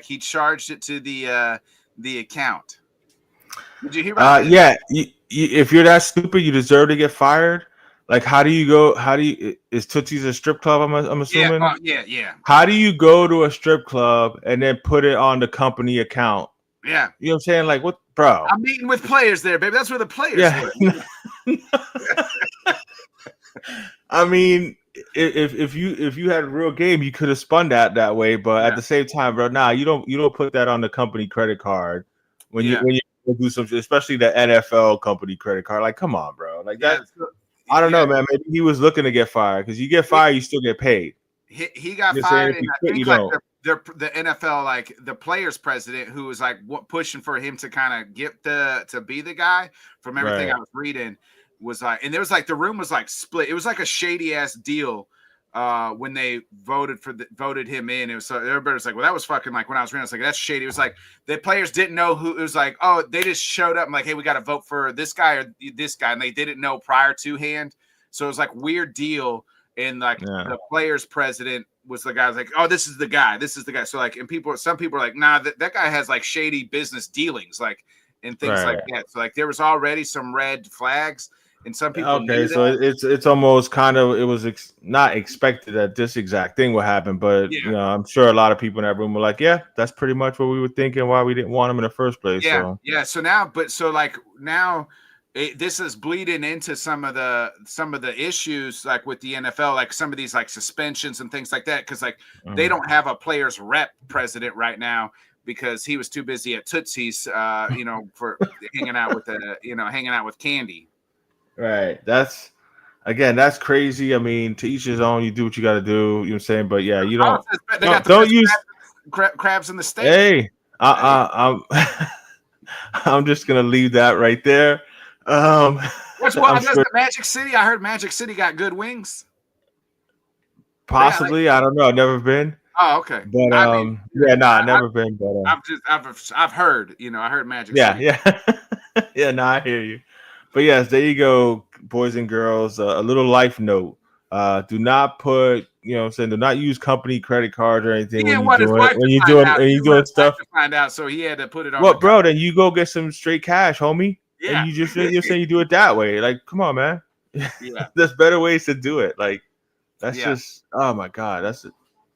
he charged it to the account. Did you hear about that? Yeah, if you're that stupid, you deserve to get fired. Like, how do you go? Is Tootsie's a strip club? I'm assuming. Yeah. How do you go to a strip club and then put it on the company account? Yeah, you know what I'm saying? Like, what, bro? I'm meeting with players there, baby. That's where the players were. I mean, if you had a real game, you could have spun that way. But at the same time, bro, you don't put that on the company credit card when you do something, especially the NFL company credit card. Like, come on, bro. Like that. I don't know, man. Maybe he was looking to get fired because you get fired, you still get paid. He got fired, and I think the NFL, like the players' president, who was like pushing for him to kind of get to be the guy. From everything I was reading, was like, and there was like the room was like split. It was like a shady ass deal when they voted him in. It was everybody was like, well, that was fucking like when I was reading, I was like, that's shady. It was like the players didn't know who. It was like, oh, they just showed up and like, hey, we got to vote for this guy or this guy, and they didn't know prior to hand. So it was like weird deal. And like the players' president was the guy was like, oh, this is the guy. So like, and some people are like, nah, that guy has like shady business dealings, like and things like that. So like there was already some red flags, and some people. Okay, so it's almost kind of not expected that this exact thing would happen, but I'm sure a lot of people in that room were like, yeah, that's pretty much what we were thinking. Why we didn't want him in the first place. Yeah. So now. This is bleeding into some of the issues like with the NFL, like some of these like suspensions and things like that, because like they don't have a players rep president right now because he was too busy at Tootsie's, for hanging out with Candy. Right. That's crazy. I mean, to each his own. You do what you got to do. You know what I'm saying? But yeah, you don't use crabs in the state. Hey, I'm just gonna leave that right there. Magic City. I heard Magic City got good wings. Possibly, I don't know. I've never been. Oh, okay. But I've never been. But I've heard. I heard Magic City. Yeah. No, I hear you. But yes, there you go, boys and girls. A little life note: do not put, do not use company credit cards or anything when you're doing stuff. To find out, so he had to put it on. Well, bro, then you go get some straight cash, homie. Yeah, and you're saying you do it that way. Like, come on, man. Yeah, there's better ways to do it. Like, that's just, oh my god, that's it.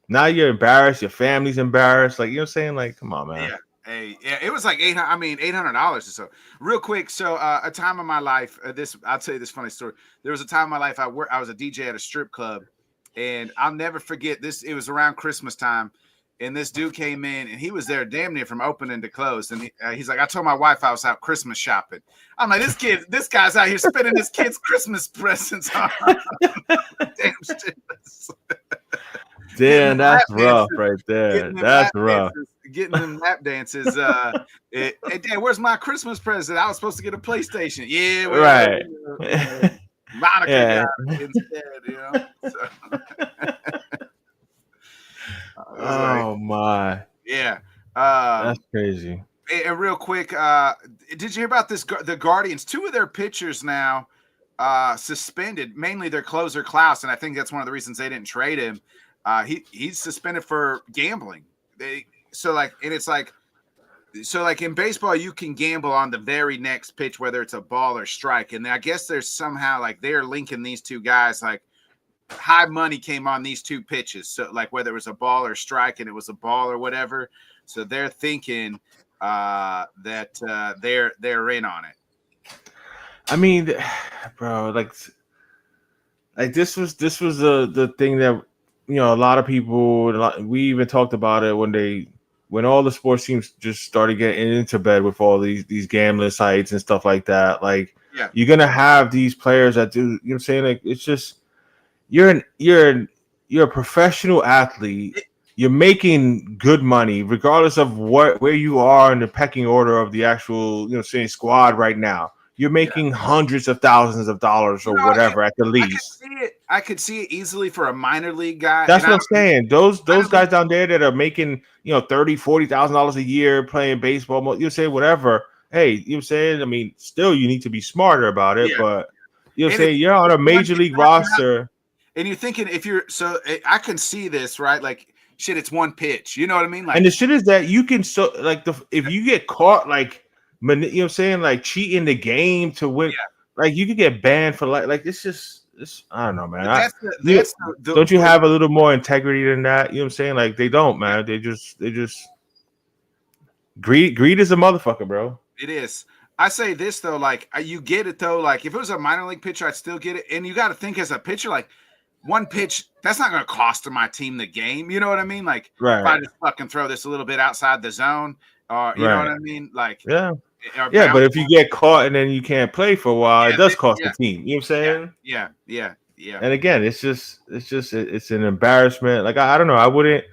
Now you're embarrassed. Your family's embarrassed. Like, you know what I'm saying? Like, come on, man. Yeah. It was like $800 or so. Real quick. So, a time in my life. I'll tell you this funny story. There was a time in my life I was a DJ at a strip club, and I'll never forget this. It was around Christmas time. and this dude came in, and he was there damn near from opening to close. And he's like, I told my wife I was out Christmas shopping. I'm like, this guy's out here spending his kids' Christmas presents on damn stimulus. Damn, that's rough right there. That's rough. Getting them lap dances. Hey, Dad, where's my Christmas present? I was supposed to get a PlayStation. Yeah, right. Monica got it instead, you know. So. Oh my. Yeah. That's crazy. And real quick, did you hear about this? The Guardians, 2 of their pitchers now suspended, mainly their closer Klaus, and I think that's one of the reasons they didn't trade him. He's suspended for gambling. So in baseball, you can gamble on the very next pitch, whether it's a ball or strike. And I guess there's somehow like they're linking these 2 guys, like high money came on these 2 pitches. So like whether it was a ball or strike and it was a ball or whatever. So they're thinking that they're in on it. I mean, bro, like this was the thing that, you know, a lot of people, we even talked about it when all the sports teams just started getting into bed with all these gambling sites and stuff like that. Like, you're gonna have these players that do, you know what I'm saying? Like, it's just you're a professional athlete. You're making good money, regardless of where you are in the pecking order of the actual, you know, saying squad right now. You're making hundreds of thousands of dollars or whatever at the least. I could see it easily for a minor league guy. That's what I'm saying. Those guys down there that are making, you know, $30,000-$40,000 a year playing baseball, you say whatever. Hey, you know what I'm saying? I mean, still you need to be smarter about it, but you know what I'm saying? You're on a major league roster. And you're thinking I can see this, right? Like, shit, it's one pitch. You know what I mean? Like, and the shit is that you can if you get caught like, you know what I'm saying, like cheating the game to win, like you could get banned for like it's just I don't know, man. Don't you have a little more integrity than that? You know what I'm saying? Like they don't, man. They just greed is a motherfucker, bro. It is. I say this though, like you get it though. Like if it was a minor league pitcher, I'd still get it. And you got to think as a pitcher, like one pitch, that's not going to cost my team the game. You know what I mean? Like if I just fucking throw this a little bit outside the zone, or you know what I mean? Like but if you get caught and then you can't play for a while, it does cost the team. You know what I'm saying? Yeah. And again, it's an embarrassment. Like I don't know. I wouldn't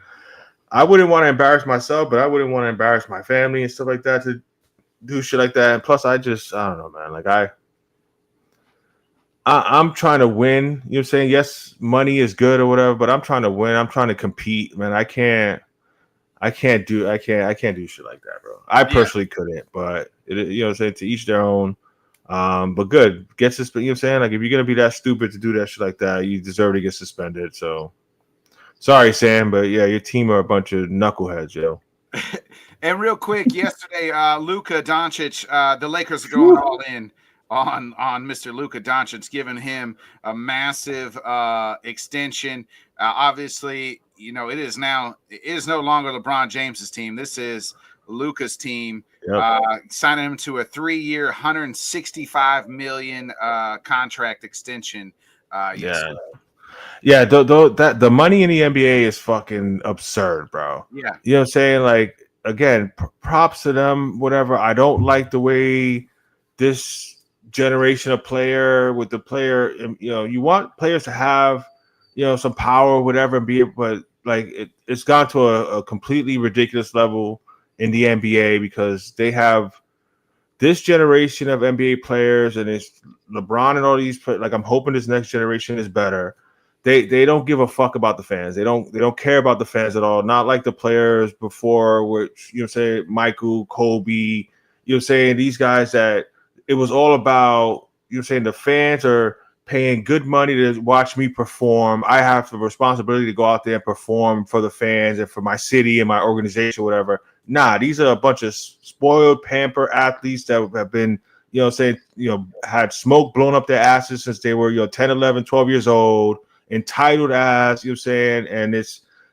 want to embarrass myself, but I wouldn't want to embarrass my family and stuff like that to do shit like that. And plus, I don't know, man. Like I'm trying to win. You know what I'm saying? Yes, money is good or whatever, but I'm trying to win. I'm trying to compete, man. I can't do shit like that, bro. I personally couldn't, but you know what I'm saying, to each their own. But good. Get suspended, you know what I'm saying? Like if you're gonna be that stupid to do that shit like that, you deserve to get suspended. So sorry, Sam, but yeah, your team are a bunch of knuckleheads, yo. And real quick, yesterday, Luka Doncic, the Lakers are going all in on Mr. Luka Doncic, giving him a massive extension. Obviously, you know, it is no longer LeBron James's team. This is Luka's team. Signing him to a 3-year, $165 million contract extension. The money in the NBA is fucking absurd, bro. Yeah, you know what I'm saying? Like again, props to them. Whatever. I don't like the way this generation of player with the player. You know, you want players to have, you know, some power or whatever, but like it's gone to a completely ridiculous level in the NBA because they have this generation of NBA players and it's LeBron and all these. Like I'm hoping this next generation is better. They don't give a fuck about the fans. They don't care about the fans at all. Not like the players before, which you know, say Michael, Kobe. You know, saying these guys that it was all about. You know, saying the fans are paying good money to watch me perform. I have the responsibility to go out there and perform for the fans and for my city and my organization, whatever. Nah, these are a bunch of spoiled, pampered athletes that have been, you know, saying, you know, had smoke blown up their asses since they were, you know, 10, 11, 12 years old, entitled ass, you know what I'm saying? And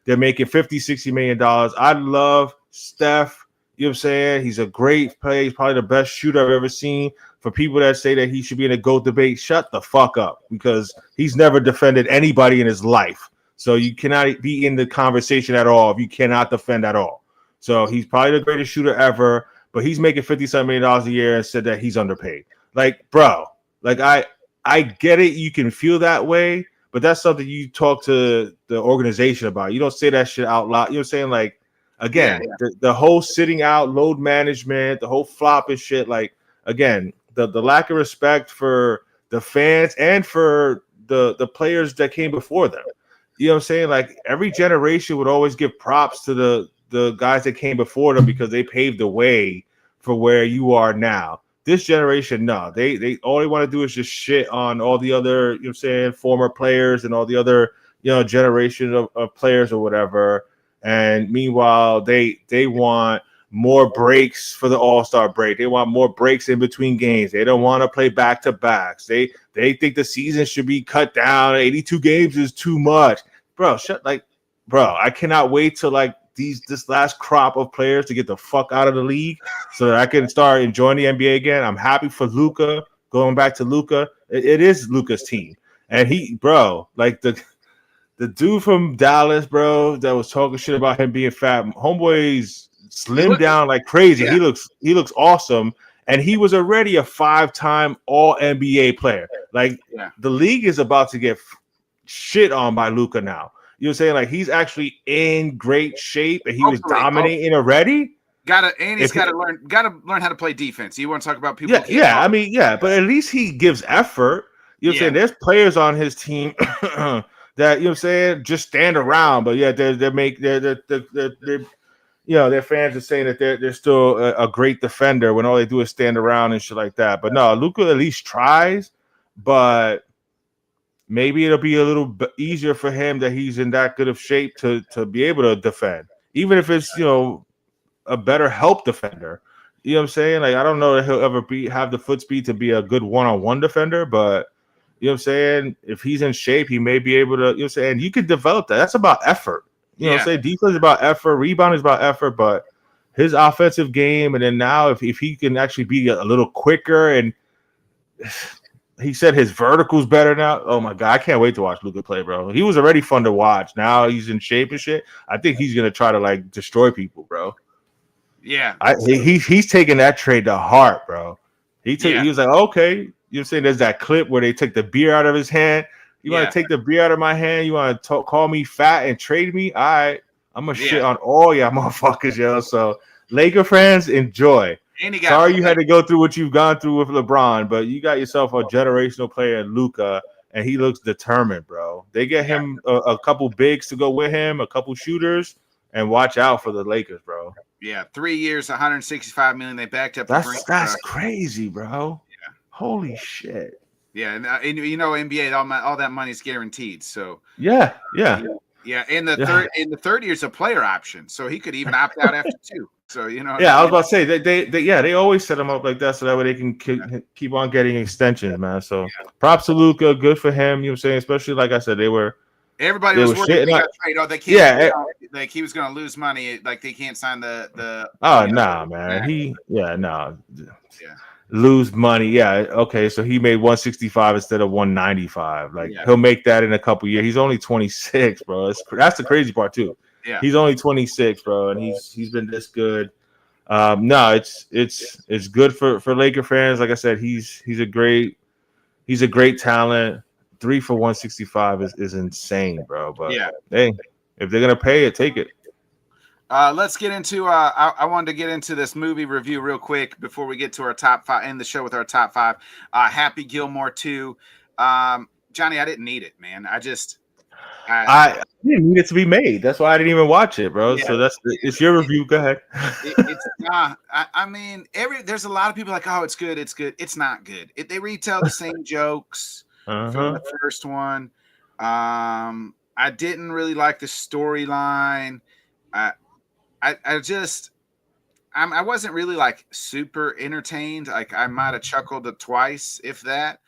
they're making $50-60 million. I love Steph, you know what I'm saying? He's a great player. He's probably the best shooter I've ever seen. For people that say that he should be in a GOAT debate, shut the fuck up because he's never defended anybody in his life. So you cannot be in the conversation at all if you cannot defend at all. So he's probably the greatest shooter ever, but he's making $57 million a year and said that he's underpaid. Like, bro, like I get it. You can feel that way, but that's something you talk to the organization about. You don't say that shit out loud. You know what I'm saying? Like, again, the whole sitting out, load management, the whole flop and shit. Like, again, the lack of respect for the fans and for the players that came before them. You know what I'm saying? Like, every generation would always give props to the guys that came before them because they paved the way for where you are now. This generation, no, they all they want to do is just shit on all the other, you know what I'm saying, former players and all the other, generation of players or whatever. And meanwhile, they want more breaks for the All-Star break. They want more breaks in between games. They don't want to play back-to-backs. They think the season should be cut down. 82 games is too much. Bro, I cannot wait till this last crop of players to get the fuck out of the league so that I can start enjoying the NBA again. I'm happy for Luka. Going back to Luka, it is Luka's team. And the dude from Dallas, bro, that was talking shit about him being fat. Homeboy's slimmed down like crazy. Yeah. He looks awesome. And he was already a 5-time All-NBA player. The league is about to get shit on by Luka now. You know what I'm saying? Like, he's actually in great shape and he was dominating already. He's got to learn how to play defense. You want to talk about people? But at least he gives effort. You know what I'm saying? There's players on his team that, you know what I'm saying, just stand around. But yeah, their fans are saying that they're still a great defender when all they do is stand around and shit like that. But no, Luka at least tries, but maybe it'll be a little bit easier for him that he's in that good of shape to be able to defend, even if it's, a better help defender. You know what I'm saying? Like, I don't know that he'll ever have the foot speed to be a good one-on-one defender, but you know what I'm saying? If he's in shape, he may be able to, you know what I'm saying? You could develop that. That's about effort. You know what I'm saying? Defense is about effort, rebound is about effort, but his offensive game, and then now if he can actually be a little quicker, and he said his vertical's better now. Oh my God, I can't wait to watch Luka play, bro. He was already fun to watch. Now he's in shape and shit. I think he's gonna try to destroy people, bro. Yeah. He's taking that trade to heart, bro. He was like, okay, you know what I'm saying? There's that clip where they took the beer out of his hand. You want to take the beer out of my hand? You want to call me fat and trade me? All right, I'm gonna shit on all y'all motherfuckers, yo. So Laker fans, enjoy. Sorry you had to go through what you've gone through with LeBron, but you got yourself a generational player in Luka, and he looks determined, bro. They get him a couple bigs to go with him, a couple shooters, and watch out for the Lakers, bro. Yeah, 3 years, $165 million. They backed up. That's crazy, bro. Yeah. Holy shit. Yeah, and NBA, all that money is guaranteed. So yeah. And the third year's a player option, so he could even opt out after 2. So I was about to say they always set him up like that so that way they can keep on getting extensions, man. So props to Luka, good for him. You know what I'm saying? Especially like I said, everybody was worried about trade. Oh, they can't. Like he was going to lose money. Like they can't sign the. Oh no, man. Lose money. Yeah. Okay. So he made 165 instead of 195. He'll make that in a couple years. He's only 26, bro. That's the crazy part too. Yeah. He's only 26, bro, and he's been this good. No, it's good for Laker fans. Like I said, he's a great talent. 3 for 165 is insane, bro. But hey, if they're gonna pay it, take it. Let's get into. I wanted to get into this movie review real quick before we get to our top 5. End the show with our top 5. Happy Gilmore 2. Johnny, I didn't need it, man. I didn't need it to be made. That's why I didn't even watch it, bro. Yeah. So it's your review. Go ahead. There's a lot of people like, oh, it's good. It's good. It's not good. They retell the same jokes from the first one. I didn't really like the storyline. I wasn't really super entertained. I might have chuckled twice, if that.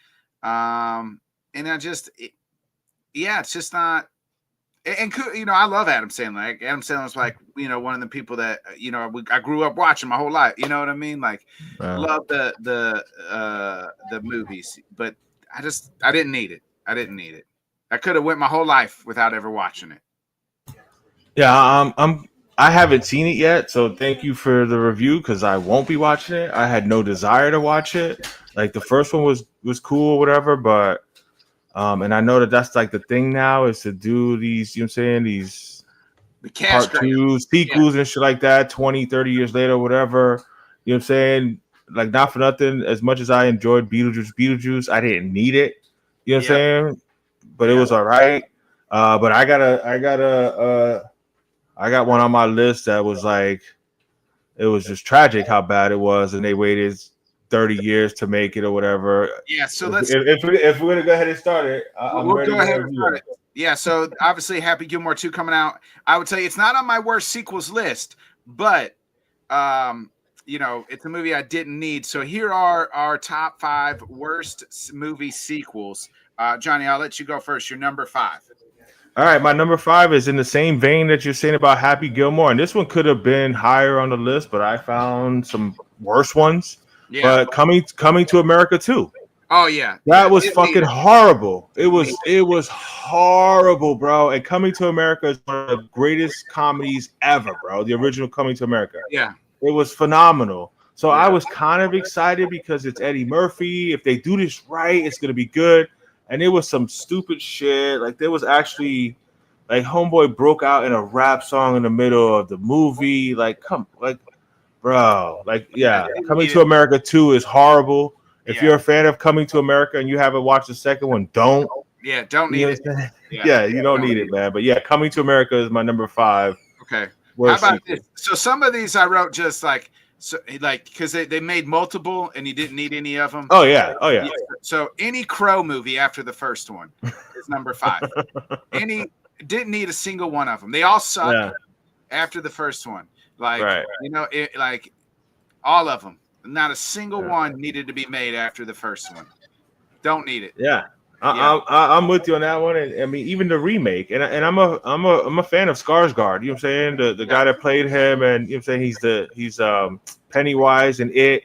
It's just not. And I love Adam Sandler. Adam Sandler's one of the people that I grew up watching my whole life. You know what I mean? Love the movies, but I didn't need it. I could have went my whole life without ever watching it. Yeah, I haven't seen it yet, so thank you for the review because I won't be watching it. I had no desire to watch it. Like the first one was cool or whatever, but and I know that that's like the thing now is to do these, you know what I'm saying, these The part cast two sequels and shit like that 20, 30 years later, whatever. You know what I'm saying? Like not for nothing, as much as I enjoyed Beetlejuice, I didn't need it. You know what I'm saying? But it was all right. But I got one on my list that was like, it was just tragic how bad it was, and they waited 30 years to make it or whatever. Yeah, so if we're gonna go ahead and start it, I'm ready go ahead to and start it. Yeah, so obviously Happy Gilmore 2 coming out. I would tell you it's not on my worst sequels list, but you know, it's a movie I didn't need. So here are our top 5 worst movie sequels. Johnny, I'll let you go first. Your number 5. All right, my number 5 is in the same vein that you're saying about Happy Gilmore, and this one could have been higher on the list, but I found some worse ones. Yeah. But coming to America too. Oh yeah, that was fucking horrible. It was horrible, bro. And Coming to America is one of the greatest comedies ever, bro. The original Coming to America. Yeah, it was phenomenal. So I was kind of excited because it's Eddie Murphy. If they do this right, it's gonna be good. And it was some stupid shit. Like there was actually, like Homeboy broke out in a rap song in the middle of the movie. Like bro, Coming to America 2 is horrible. If you're a fan of Coming to America and you haven't watched the second one, don't. Yeah, don't need it. Yeah, you don't need it, man. But yeah, Coming to America is my number 5. Okay. How about this? So some of these I wrote just like, so like because they made multiple and you didn't need any of them. Oh yeah. So any Crow movie after the first one is number 5. Didn't need a single one of them. They all suck after the first one. Like you know, like all of them. Not a single one needed to be made after the first one. Don't need it. Yeah. I'm with you on that one. And I mean, even the remake, and I'm a fan of Skarsgård. You know what I'm saying? The guy that played him, and you know what I'm saying, he's Pennywise and It.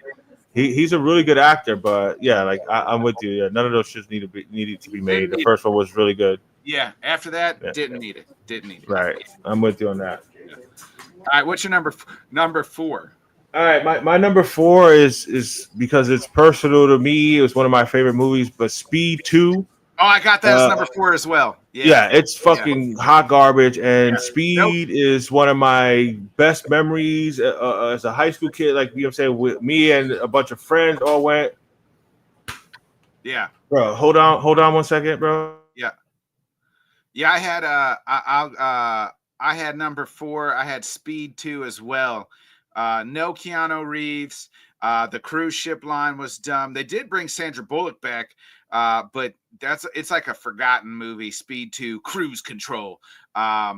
He's a really good actor, but yeah, like I'm with you. Yeah, none of those shits needed to be made. The first one was really good. Yeah. After that, didn't need it. Right. I'm with you on that. Yeah. All right. What's your number 4? All right, my number 4 is because it's personal to me. It was one of my favorite movies, but Speed 2. Oh, I got that as number 4 as well. Yeah, it's fucking hot garbage, and Speed is one of my best memories as a high school kid. Like, you know what I'm saying, with me and a bunch of friends all went. Yeah. Bro, hold on 1 second, bro. Yeah, I had I had number 4. I had Speed 2 as well. No Keanu Reeves. The cruise ship line was dumb. They did bring Sandra Bullock back, but it's like a forgotten movie. Speed 2, Cruise Control. Are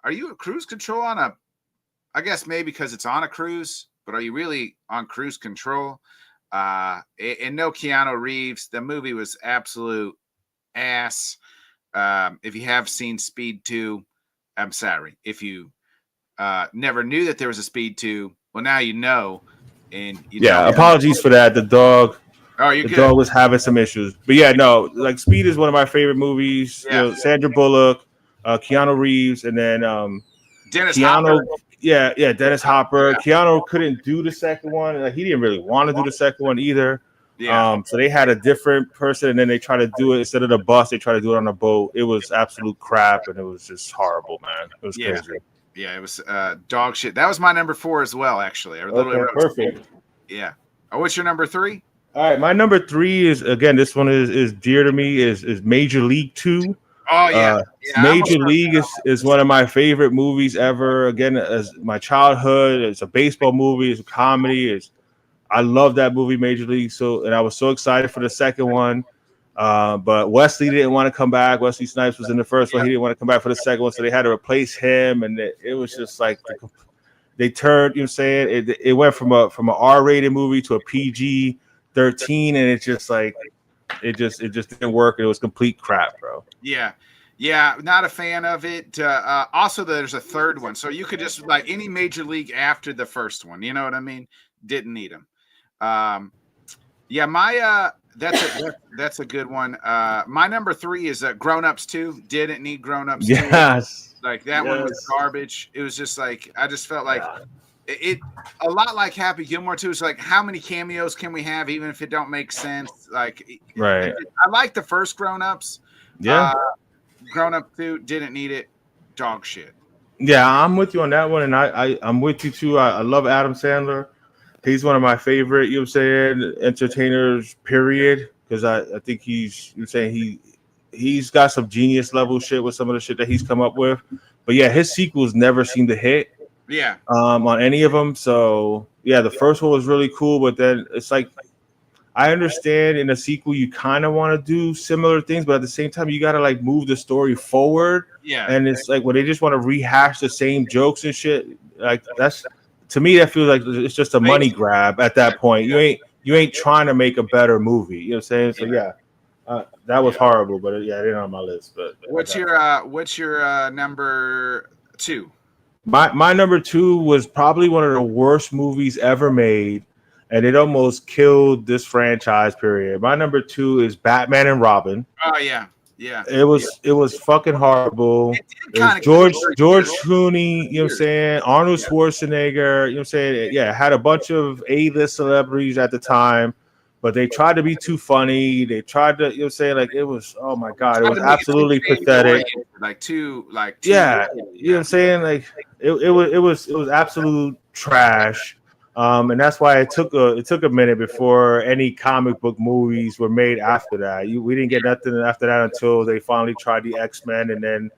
you a cruise control on a? I guess maybe because it's on a cruise, but are you really on cruise control? And no Keanu Reeves. The movie was absolute ass. If you have seen Speed 2, I'm sorry. If you never knew that there was a Speed 2, well, now you know. And apologies for that. The dog. Oh, you're the good. dog was having some issues, but yeah, no. Like Speed is one of my favorite movies. Yeah. You know, Sandra Bullock, Keanu Reeves, and then Dennis Keanu. Hopper. Yeah, Dennis Hopper. Yeah. Keanu couldn't do the second one. Like, he didn't really want to do the second one either. Yeah. So they had a different person, and then they tried to do it instead of the bus. They tried to do it on a boat. It was absolute crap, and it was just horrible, man. It was crazy. Yeah, it was dog shit. That was my number 4 as well, actually. Perfect. Yeah. What's your number 3? All right, my number 3 is, again, this one is dear to me, is Major League 2. Oh, yeah. Major League is one of my favorite movies ever. Again, as my childhood, it's a baseball movie, it's a comedy. I love that movie, Major League. And I was so excited for the second one. But Wesley didn't want to come back. Wesley Snipes was in the first one. He didn't want to come back for the second one, so they had to replace him. And it was just like they turned. You know what I'm saying? It went from an R-rated movie to a PG-13, and it just didn't work. It was complete crap, bro. Yeah, not a fan of it. Also, there's a third one, so you could just like any Major League after the first one. You know what I mean? Didn't need them. that's a good one. My number 3 is Grown Ups 2. Didn't need Grown Ups 2. Yes. Like that one was garbage. It was just like I just felt like it a lot like Happy Gilmore 2. It's like how many cameos can we have even if it don't make sense? Like Right. I like the first Grown Ups. Yeah. Grown Up 2 didn't need it. Dog shit. Yeah, I'm with you on that one, and I'm with you too. I love Adam Sandler. He's one of my favorite, entertainers, period. Because I think he's got some genius level shit with some of the shit that he's come up with. But yeah, his sequels never seem to hit. Yeah. On any of them. So yeah, the first one was really cool, but then it's like I understand in a sequel you kind of want to do similar things, but at the same time you got to like move the story forward. Yeah. And it's like when they just want to rehash the same jokes and shit, like that's to me that feels like it's just a money grab at that point. You ain't trying to make a better movie. You know what I'm saying? So yeah. That was horrible, but yeah, it ain't on my list. But what's your number 2? My number 2 was probably one of the worst movies ever made, and it almost killed this franchise. Period. My number 2 is Batman and Robin. Oh yeah. Yeah. It was fucking horrible. It was George Clooney, you know what I'm saying? Arnold Schwarzenegger, you know what I'm saying? Yeah, had a bunch of A-list celebrities at the time, but they tried to be too funny. They tried to, you know what I'm saying? Like it was, oh my God, it was absolutely pathetic. Too, yeah, you know what I'm saying? Like it was absolute trash. And that's why it took a minute before any comic book movies were made after that. We didn't get nothing after that until they finally tried the X-Men and then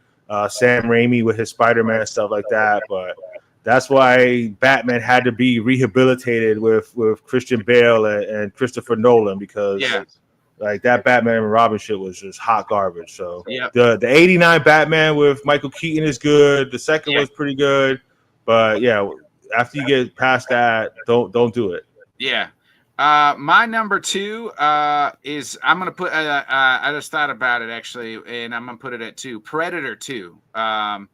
Sam Raimi with his Spider-Man and stuff like that. But that's why Batman had to be rehabilitated with Christian Bale and Christopher Nolan because like that Batman and Robin shit was just hot garbage. So the 89 Batman with Michael Keaton is good. The second was pretty good, but yeah. After you get past that, don't do it. Yeah. My number 2 is I'm gonna put. I just thought about it actually, and I'm gonna put it at 2. Predator 2. I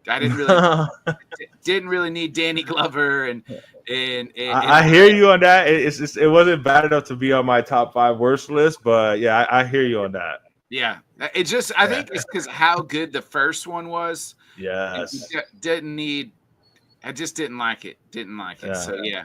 didn't really need Danny Glover and I hear you on that. It wasn't bad enough to be on my top 5 worst list, but yeah, I hear you on that. Yeah. It just I think it's because how good the first one was. Yes. Didn't need. I just didn't like it. So yeah.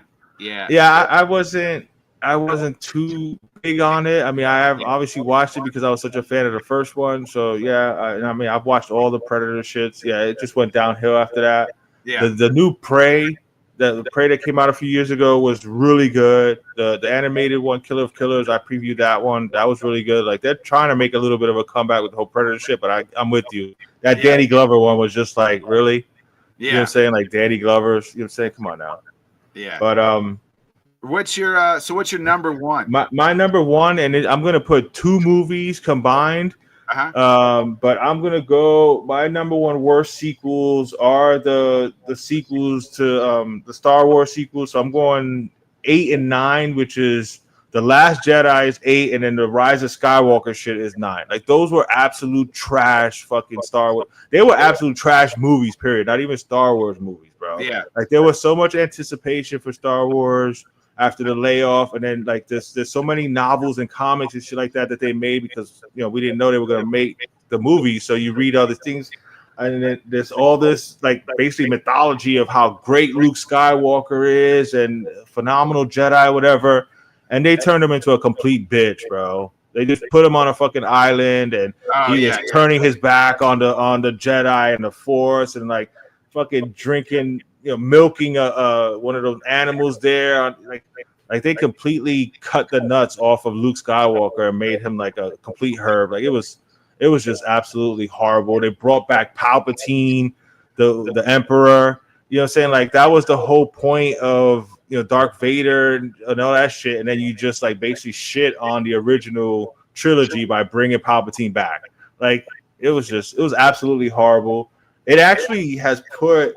I wasn't too big on it. I mean, I have obviously watched it because I was such a fan of the first one. So yeah, I mean, I've watched all the Predator shits. Yeah, it just went downhill after that. Yeah. The new Prey, the Prey that came out a few years ago was really good. The animated one, Killer of Killers, I previewed that one. That was really good. Like they're trying to make a little bit of a comeback with the whole Predator shit, but I'm with you. That Danny Glover one was just like really. Yeah. You know what I'm saying? Like Danny Glover's, you know what I'm saying? Come on now. Yeah. But what's your number 1? My number 1, and I'm gonna put 2 movies combined. But I'm gonna go. My number 1 worst sequels are the sequels to the Star Wars sequels. So I'm going 8 and 9, which is The Last Jedi is 8, and then The Rise of Skywalker shit is 9. Like those were absolute trash fucking Star Wars. They were absolute trash movies, period. Not even Star Wars movies, bro. Yeah. Like there was so much anticipation for Star Wars after the layoff, and then like there's so many novels and comics and shit like that they made because we didn't know they were gonna make the movie. So you read other things, and then there's all this like basically mythology of how great Luke Skywalker is and phenomenal Jedi, whatever. And they turned him into a complete bitch, bro. They just put him on a fucking island, and he was turning his back on the Jedi and the Force, and like fucking drinking, milking one of those animals there. Like they completely cut the nuts off of Luke Skywalker and made him like a complete herb. Like it was just absolutely horrible. They brought back Palpatine, the Emperor. You know what I'm saying? Like that was the whole point of Darth Vader and all that shit, and then you just like basically shit on the original trilogy by bringing Palpatine back. Like it was absolutely horrible. It actually has put,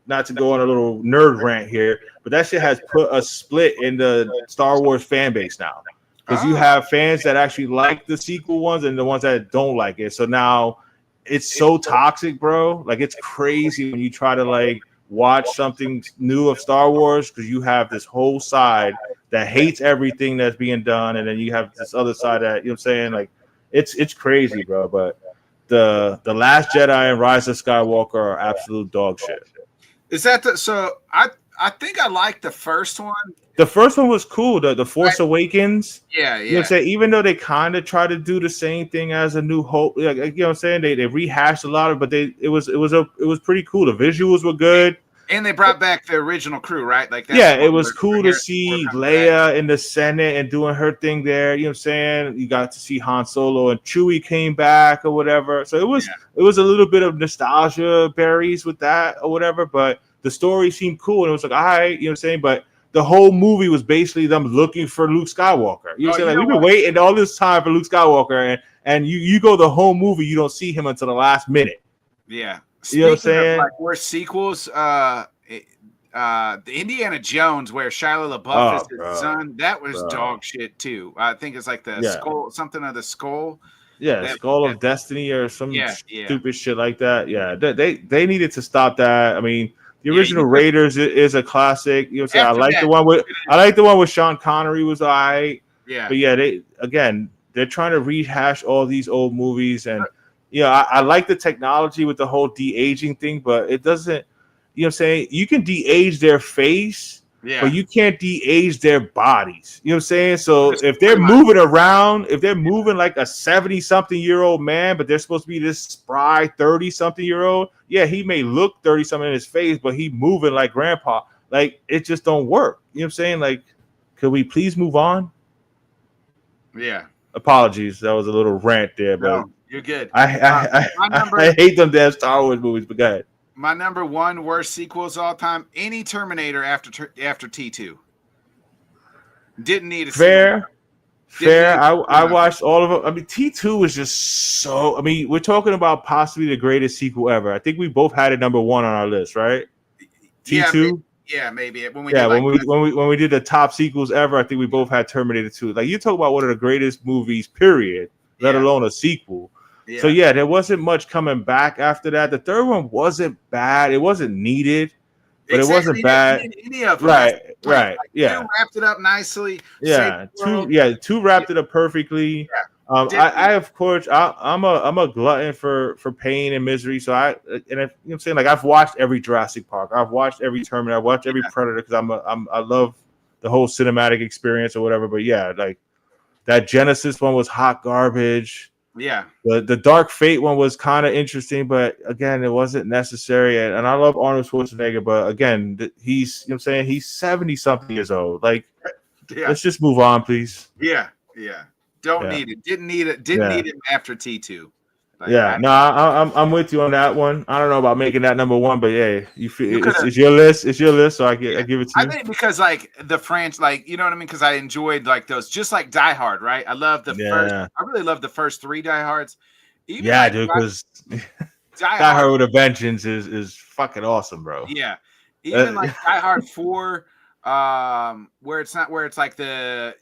not to go on a little nerd rant here, but that shit has put a split in the Star Wars fan base now, because you have fans that actually like the sequel ones and the ones that don't like it. So now it's so toxic, bro. Like it's crazy when you try to like watch something new of Star Wars, because you have this whole side that hates everything that's being done, and then you have this other side that, you know what I'm saying, like it's crazy, bro. But the Last Jedi and Rise of Skywalker are absolute dog shit. Is that I think I like the first one. The first one was cool. The Force Awakens. Yeah. You know what I'm saying? Even though they kind of try to do the same thing as A New Hope, like, you know what I'm saying? They rehashed a lot of, but it was pretty cool. The visuals were good. And they brought back the original crew, right? Like that. Yeah, it was cool to see Leia in the Senate and doing her thing there. You know what I'm saying? You got to see Han Solo and Chewie came back or whatever. So it was a little bit of nostalgia berries with that or whatever, but the story seemed cool and it was like, all right, you know what I'm saying? But the whole movie was basically them looking for Luke Skywalker. You know what I'm saying? Like, we've been waiting all this time for Luke Skywalker, and you go the whole movie, you don't see him until the last minute. Yeah. You know what I'm saying? Like, where sequels, the Indiana Jones, where Shia LaBeouf is his son, that was dog shit too. I think it's like the skull, something of the skull. Yeah, Skull of Destiny or some stupid shit like that. Yeah, they needed to stop that. I mean, the original Raiders is a classic. You know what I'm saying? I like the one with Sean Connery was all right. Yeah. But yeah, they're trying to rehash all these old movies, and I like the technology with the whole de-aging thing, but it doesn't, you know what I'm saying? You can de-age their face, but you can't de-age their bodies. You know what I'm saying? So if they're moving around, if they're moving like a 70-something-year-old man, but they're supposed to be this spry 30-something-year-old, he may look 30-something in his face, but he moving like grandpa. Like, it just don't work. You know what I'm saying? Like, could we please move on? Yeah. Apologies. That was a little rant there, but no, you're good. I hate them damn Star Wars movies, but go ahead. My number one worst sequels all time, any Terminator after T2. Didn't need a fair. I watched all of them. I mean, T2 was just so. I mean, we're talking about possibly the greatest sequel ever. I think we both had it number one on our list, right? T2. Yeah, maybe. When we did the top sequels ever, I think we both had Terminator 2. Like, you talk about one of the greatest movies, period, let alone a sequel. Yeah. So there wasn't much coming back after that. The third one wasn't bad. It wasn't needed, but it wasn't bad. Any of them. Right. Two wrapped it up nicely. Yeah, two wrapped it up perfectly. Yeah. I of course I'm a glutton for pain and misery. So you know what I'm saying, like, I've watched every Jurassic Park. I've watched every Terminator. I've watched every Predator because I love the whole cinematic experience or whatever. But like that Genesis one was hot garbage. Yeah. The Dark Fate one was kind of interesting, but again, it wasn't necessary. And I love Arnold Schwarzenegger, but again, he's, you know what I'm saying, he's 70-something years old. Like, let's just move on, please. Yeah. Don't need it. Didn't need it. Didn't need it after T2. Like, I'm with you on that one. I don't know about making that number one, but you feel it's your list. It's your list, so I give it to you. I think because, like, the French, like, you know what I mean? Because I enjoyed, like, those, just like Die Hard, right? I love the first. I really love the first three Die Hards. Even dude, because Die Hard with a Vengeance is fucking awesome, bro. Yeah, even like Die Hard 4. Where it's like the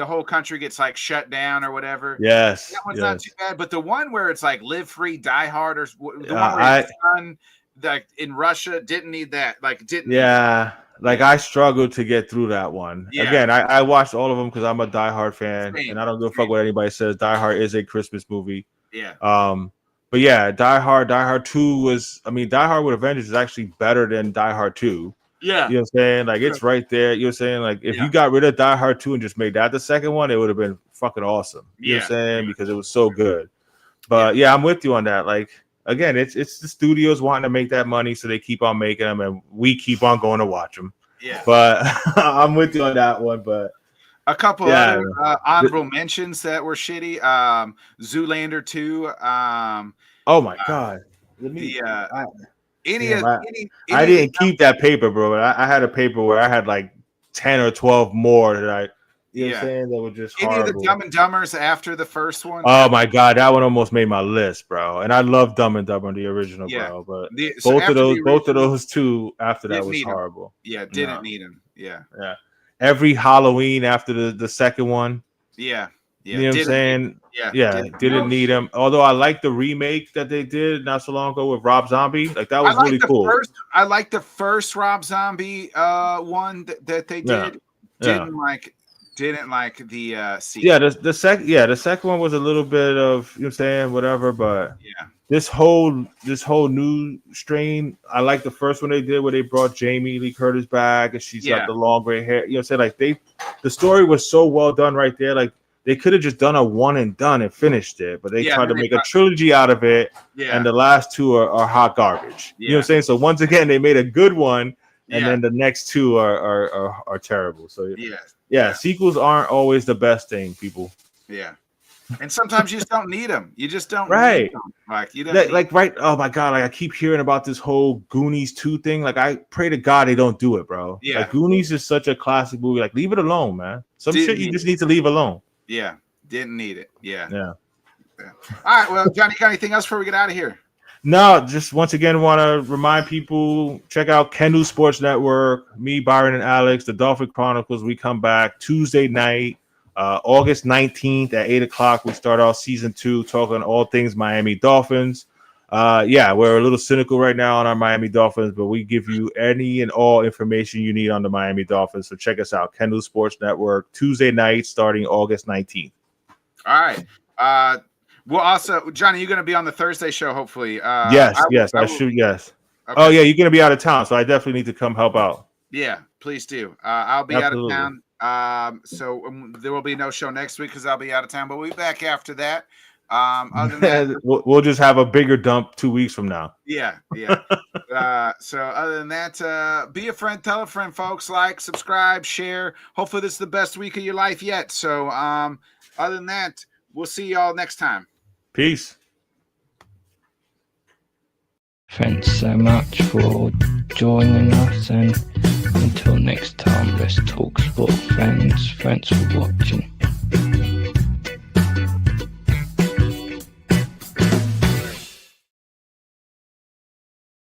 whole country gets like shut down or whatever. Yes, that one's not too bad. But the one where it's like Live Free, Die Hard, or the one where it's done, like in Russia, didn't need that. Like didn't. Yeah, like I struggled to get through that one. Yeah. Again, I watched all of them because I'm a Die Hard fan, and I don't give a fuck what anybody says. Die Hard is a Christmas movie. Yeah. But yeah, Die Hard 2 was. I mean, Die Hard with a Vengeance is actually better than Die Hard 2. Yeah. You know what I'm saying? Like, it's right there. You know what I'm saying? Like, if you got rid of Die Hard 2 and just made that the second one, it would have been fucking awesome. You know what I'm saying? Because it was so good. But I'm with you on that. Like, again, it's the studios wanting to make that money, so they keep on making them, and we keep on going to watch them. Yeah. But I'm with you on that one. But a couple other honorable mentions that were shitty. Zoolander 2. Oh my God. I didn't keep that paper, bro. I had a paper where I had like 10 or 12 more that you know what I'm saying, that were just horrible. Any of the Dumb and Dumbers after the first one? Oh my God, that one almost made my list, bro. And I love Dumb and Dumber, the original, bro. But both of those two after that was horrible. Yeah, didn't need them. Yeah. Every Halloween after the second one. Yeah. You know what I'm saying? Didn't need them. Although I like the remake that they did not so long ago with Rob Zombie. Like, that was really cool. I like the first Rob Zombie one that they did. Didn't like the sequel. Yeah, the second one was a little bit of, you know what I'm saying, whatever, but Yeah. this whole new strain, I like the first one they did where they brought Jamie Lee Curtis back and she's got the long gray hair. You know what I'm saying? Like the story was so well done right there. Like they could have just done a one and done and finished it, but they tried to make a trilogy out of it. Yeah. And the last two are hot garbage. Yeah. You know what I'm saying? So once again, they made a good one, and then the next two are terrible. So yeah, sequels aren't always the best thing, people. Yeah. And sometimes you just don't need them. You just don't need them. Like you don't right. Oh my God. Like I keep hearing about this whole Goonies 2 thing. Like I pray to God they don't do it, bro. Yeah. Like Goonies is such a classic movie. Like leave it alone, man. Shit you just need to leave alone. Yeah. Didn't need it. Yeah. All right. Well, Johnny, got anything else before we get out of here? No, just once again want to remind people, check out Kendall Sports Network, me, Byron, and Alex, the Dolphin Chronicles. We come back Tuesday night, August 19th at 8 o'clock. We start off season 2 talking all things Miami Dolphins. We're a little cynical right now on our Miami Dolphins, but we give you any and all information you need on the Miami Dolphins. So check us out, Kendall Sports Network, Tuesday night starting August 19th. All right. Well, also, Johnny, you're going to be on the Thursday show, hopefully. Yes. Yes. Okay. Oh, yeah, you're going to be out of town, so I definitely need to come help out. Yeah, please do. I'll be out of town. So there will be no show next week because I'll be out of town, but we'll be back after that. Other than that, we'll just have a bigger dump 2 weeks from now. Yeah. So other than that, be a friend, tell a friend, folks. Like, subscribe, share. Hopefully this is the best week of your life yet. So other than that, we'll see y'all next time. Peace. Thanks so much for joining us, and until next time, let's talk sport, friends. Thanks for watching.